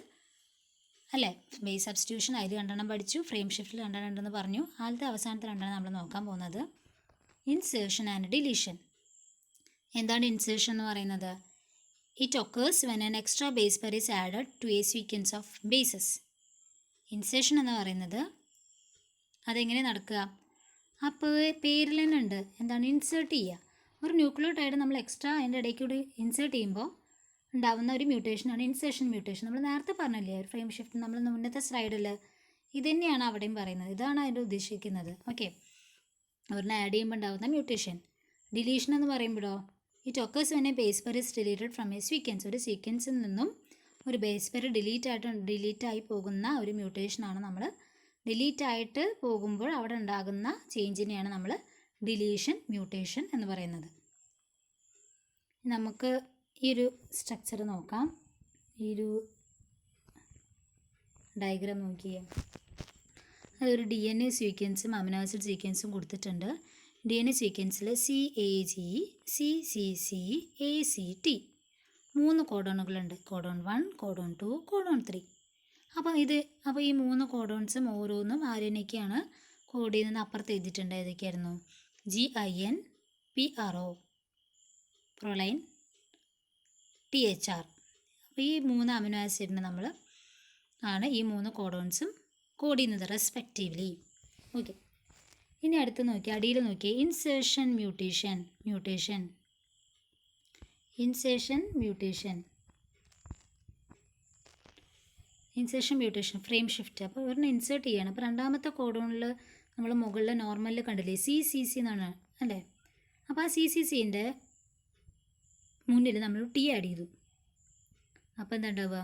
അല്ലേ. ബേസ് സബ്സ്റ്റിറ്റ്യൂഷൻ അതിൽ 2 പഠിച്ചു, ഫ്രെയിം ഷിഫ്റ്റിൽ 2 ഉണ്ടെന്ന് പറഞ്ഞു. ആദ്യത്തെ അവസാനത്തെ 2 നമ്മൾ നോക്കാൻ പോകുന്നത് ഇൻസേർഷൻ ആൻഡ് ഡിലീഷൻ. എന്താണ് ഇൻസേർഷൻ എന്ന് പറയുന്നത്? It occurs when an extra base pair is added to a sequence of bases. Insertion എന്ന് പറയുന്നത് അതെങ്ങനെ നടക്കുക? ആ പേരിൽ തന്നെ ഉണ്ട്, എന്താണ്? ഇൻസേർട്ട് ചെയ്യുക. ഒരു ന്യൂക്ലിയോടൈഡ് നമ്മൾ എക്സ്ട്രാ അതിൻ്റെ ഇടയ്ക്ക് കൂടി ഇൻസേർട്ട് ചെയ്യുമ്പോൾ ഉണ്ടാവുന്ന ഒരു മ്യൂട്ടേഷനാണ് ഇൻസേർഷൻ മ്യൂട്ടേഷൻ. നമ്മൾ നേരത്തെ പറഞ്ഞില്ലേ ഒരു ഫ്രെയിം ഷിഫ്റ്റ്, നമ്മൾ മുന്നത്തെ സ്ലൈഡിൽ ഇത് തന്നെയാണ് അവിടെയും പറയുന്നത്. ഇതാണ് അതിൻ്റെ ഉദ്ദേശിക്കുന്നത്. ഓക്കെ, ഒരെണ്ണം ആഡ് ചെയ്യുമ്പോൾ ഉണ്ടാകുന്ന മ്യൂട്ടേഷൻ. ഡിലീഷൻ എന്ന് പറയുമ്പോഴോ, it occurs when a base pair is deleted from a sequence. ഒരു സീക്വൻസിൽ നിന്നും ഒരു ബേസ് പെയർ ഡിലീറ്റായി പോകുന്ന ഒരു മ്യൂട്ടേഷനാണ് നമ്മൾ ഡിലീറ്റ് ആയിട്ട് പോകുമ്പോൾ അവിടെ ഉണ്ടാകുന്ന ചേഞ്ചിനെയാണ് നമ്മൾ ഡിലീഷൻ മ്യൂട്ടേഷൻ എന്ന് പറയുന്നത്. നമുക്ക് ഈ ഒരു സ്ട്രക്ചർ നോക്കാം. ഈ ഒരു ഡയഗ്രാം നോക്കിയേ. അതൊരു DNA സീക്വൻസും അമിനോ ആസിഡ് സീക്വൻസും കൊടുത്തിട്ടുണ്ട്. DNA സീക്വൻസിൽ CAG, CCC, ACT 3 കോഡോണുകളുണ്ട്. Codon 1, codon 2, codon 3. അപ്പോൾ ഈ 3 കോഡോൺസും ഓരോന്നും RNAക്കാണ് കോഡ് ചെയ്യുന്നത്. അപ്പുറത്ത് എഴുതിയിട്ടുണ്ട് ഏതൊക്കെയായിരുന്നു? GIN, PRO, പ്രൊലൈൻ, THR. അപ്പോൾ ഈ 3 അമിനോ ആസിഡിന് നമ്മൾ ആണ് ഈ 3 കോഡോൺസും കോഡ് ചെയ്യുന്നത് റെസ്പെക്റ്റീവ്ലി. ഓക്കെ, ഇനി അടുത്ത് നോക്കി, അടിയിൽ നോക്കി ഇൻസേർഷൻ മ്യൂട്ടേഷൻ. Frame shift. അപ്പോൾ ഒരെണ്ണം ഇൻസേർട്ട് ചെയ്യണം. അപ്പോൾ രണ്ടാമത്തെ കോഡോണിൽ നമ്മൾ മുകളിൽ നോർമലിൽ കണ്ടില്ലേ CCC എന്നാണ് അല്ലേ. അപ്പോൾ ആ CCCൻ്റെ മുന്നിൽ നമ്മൾ T ആഡ് ചെയ്തു. അപ്പോൾ എന്താ ഉണ്ടാവുക?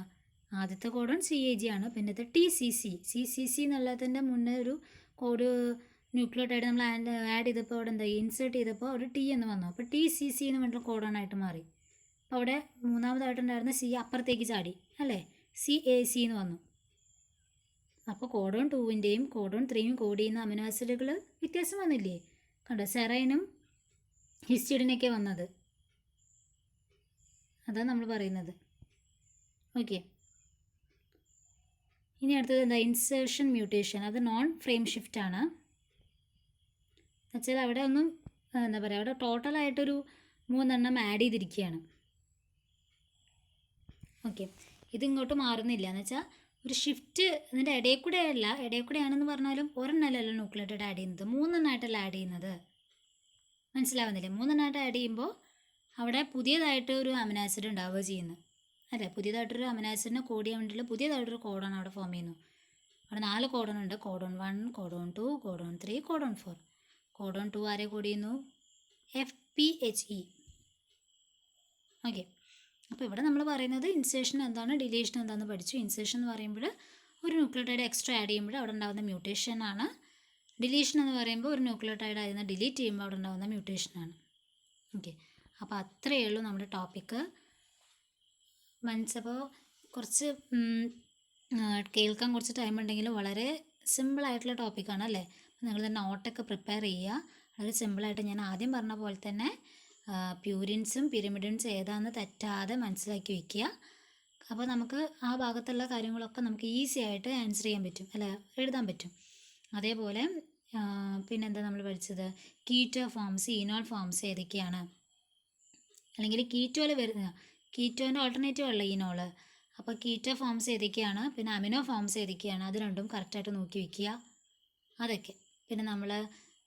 ആദ്യത്തെ കോഡോൺ CAG ആണ്, പിന്നത്തെ CCC എന്നുള്ളതിൻ്റെ മുന്നേ ഒരു കോഡ് ന്യൂക്ലിയോടൈഡ് നമ്മൾ ആഡ് ചെയ്തപ്പോൾ അവിടെ എന്താ ഇൻസേർട്ട് ചെയ്തപ്പോൾ ഒരു T എന്ന് വന്നു. അപ്പോൾ TCC എന്ന് പറഞ്ഞിട്ട് കോഡോണായിട്ട് മാറി. അപ്പോൾ അവിടെ മൂന്നാമതായിട്ടുണ്ടായിരുന്ന C അപ്പുറത്തേക്ക് ചാടി അല്ലേ, CAC എന്ന് വന്നു. അപ്പോൾ കോഡോൺ 2ൻ്റെയും കോഡോൺ 3യും കോഡ് ചെയ്യുന്ന അമിനോ ആസിഡുകൾ വ്യത്യാസം വന്നില്ലേ? കണ്ടോ, സെറൈനും ഹിസ്റ്റീഡിനൊക്കെ വന്നത്. അതാണ് നമ്മൾ പറയുന്നത്. ഓക്കെ, ഇനി അടുത്തത് എന്താ? Insertion mutation. അത് നോൺ ഫ്രെയിം ഷിഫ്റ്റ് ആണ്. എന്നുവെച്ചാൽ അവിടെ ഒന്നും എന്താ പറയുക, അവിടെ ടോട്ടലായിട്ടൊരു 3 എണ്ണം ആഡ് ചെയ്തിരിക്കുകയാണ്. ഓക്കെ, ഇതിങ്ങോട്ട് മാറുന്നില്ല എന്ന് വെച്ചാൽ ഒരു ഷിഫ്റ്റ് ഇതിൻ്റെ ഇടയിൽ കൂടെയാണെന്ന് പറഞ്ഞാലും ഒരെണ്ണമല്ലല്ലോ ന്യൂക്ലിയോടൈഡ് ആഡ് ചെയ്യുന്നത്, 3 എണ്ണമായിട്ടല്ല ആഡ് ചെയ്യുന്നത്. മനസ്സിലാവുന്നില്ലേ? 3 എണ്ണമായിട്ട് ആഡ് ചെയ്യുമ്പോൾ അവിടെ പുതിയതായിട്ട് ഒരു അമിനോ ആസിഡ് ഉണ്ടാവുക ചെയ്യുന്നത് അല്ലേ. പുതിയതായിട്ടൊരു അമിനോ ആസിഡിനെ കോഡ് ചെയ്യാൻ വേണ്ടിയിട്ടുള്ള പുതിയതായിട്ടൊരു കോഡോൺ അവിടെ ഫോം ചെയ്യുന്നു. അവിടെ 4 കോഡോൺ ഉണ്ട്. Codon 1, codon 2, codon 3, codon 4. Codon 2 ആരെ കോഡ് ചെയ്യുന്നു? FPHE. ഓക്കെ, അപ്പോൾ ഇവിടെ നമ്മൾ പറയുന്നത് ഇൻസേർഷൻ എന്താണ്, ഡിലീഷൻ എന്താണെന്ന് പഠിച്ചു. ഇൻസേർഷൻ എന്ന് പറയുമ്പോൾ ഒരു ന്യൂക്ലിയോടൈഡ് എക്സ്ട്രാ ആഡ് ചെയ്യുമ്പോൾ അവിടെ ഉണ്ടാകുന്ന മ്യൂട്ടേഷനാണ്. ഡിലീഷൻ എന്ന് പറയുമ്പോൾ ഒരു ന്യൂക്ലിയോടൈഡ് ആയിരുന്ന ഡിലീറ്റ് ചെയ്യുമ്പോൾ അവിടെ ഉണ്ടാകുന്ന മ്യൂട്ടേഷനാണ്. ഓക്കെ, അപ്പോൾ അത്രയേ ഉള്ളൂ നമ്മുടെ ടോപ്പിക്ക്. മനസ്സപ്പോൾ കുറച്ച് കേൾക്കാൻ കുറച്ച് ടൈം ഉണ്ടെങ്കിലും വളരെ സിമ്പിളായിട്ടുള്ള ടോപ്പിക്കാണ് അല്ലേ. നിങ്ങൾ നോട്ടൊക്കെ പ്രിപ്പയർ ചെയ്യുക. വളരെ സിമ്പിളായിട്ട് ഞാൻ ആദ്യം പറഞ്ഞ പോലെ തന്നെ പ്യൂരിൻസും പിരമിഡിൻസും ഏതാണെന്ന് തെറ്റാതെ മനസ്സിലാക്കി വയ്ക്കുക. അപ്പോൾ നമുക്ക് ആ ഭാഗത്തുള്ള കാര്യങ്ങളൊക്കെ നമുക്ക് ഈസി ആയിട്ട് ആൻസർ ചെയ്യാൻ പറ്റും, അല്ല എഴുതാൻ പറ്റും. അതേപോലെ പിന്നെന്താ നമ്മൾ പഠിച്ചത്, കീറ്റോ ഫോംസ്, ഈനോൾ ഫോംസ് ഏതൊക്കെയാണ്, അല്ലെങ്കിൽ കീറ്റോയിൽ വരുന്ന കീറ്റോൻ്റെ ഓൾട്ടർനേറ്റീവ് അല്ല ഈനോള്. അപ്പോൾ കീറ്റോ ഫോംസ് ഏതൊക്കെയാണ്, പിന്നെ അമിനോ ഫോംസ് ഏതൊക്കെയാണ്, അത് രണ്ടും കറക്റ്റായിട്ട് നോക്കി വയ്ക്കുക. അതൊക്കെ പിന്നെ നമ്മൾ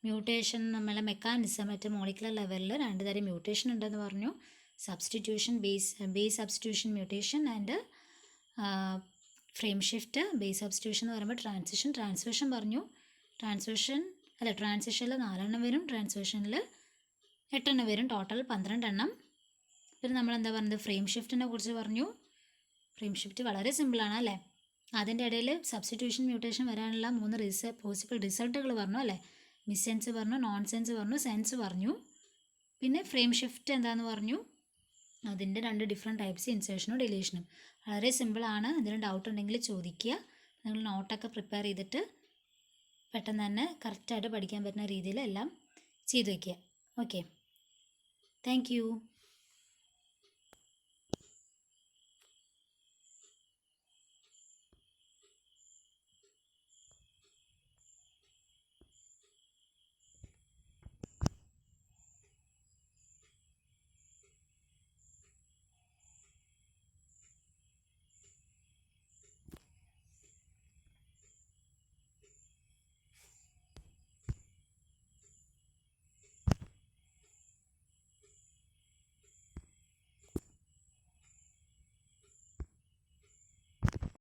മ്യൂട്ടേഷൻ, നമ്മളെ മെക്കാനിസം, മറ്റേ മോളിക്കുലർ ലെവലിൽ 2 തരം മ്യൂട്ടേഷൻ ഉണ്ടെന്ന് പറഞ്ഞു. Substitution, base substitution mutation and frame shift. Base substitution എന്ന് പറയുമ്പോൾ ട്രാൻസ്വേഷൻ പറഞ്ഞു. ട്രാൻസിഷനിൽ 4 എണ്ണം വരും, ട്രാൻസ്വേഷനിൽ 8 എണ്ണം വരും, ടോട്ടൽ 12 എണ്ണം. പിന്നെ നമ്മളെന്താ പറഞ്ഞത്, ഫ്രെയിം ഷിഫ്റ്റിനെ കുറിച്ച് പറഞ്ഞു. ഫ്രെയിം ഷിഫ്റ്റ് വളരെ സിമ്പിളാണ് അല്ലേ. അതിൻ്റെ ഇടയിൽ സബ്സ്റ്റിറ്റ്യൂഷൻ മ്യൂട്ടേഷൻ വരാനുള്ള 3 പോസിബിൾ റിസൾട്ടുകൾ പറഞ്ഞു അല്ലേ. മിസ്സെൻസ് പറഞ്ഞു, നോൺ സെൻസ് പറഞ്ഞു, സെൻസ് പറഞ്ഞു. പിന്നെ ഫ്രെയിം ഷിഫ്റ്റ് എന്താണെന്ന് പറഞ്ഞു, അതിൻ്റെ 2 ഡിഫറെൻറ്റ് ടൈപ്സ്, ഇൻസേർഷനും ഡിലീഷനും. വളരെ സിമ്പിളാണ്. എന്തെങ്കിലും ഡൗട്ട് ഉണ്ടെങ്കിൽ ചോദിക്കുക. നിങ്ങൾ നോട്ടൊക്കെ പ്രിപ്പയർ ചെയ്തിട്ട് പെട്ടെന്ന് തന്നെ കറക്റ്റായിട്ട് പഠിക്കാൻ പറ്റുന്ന രീതിയിൽ എല്ലാം ചെയ്ത് വയ്ക്കുക. Okay, thank you.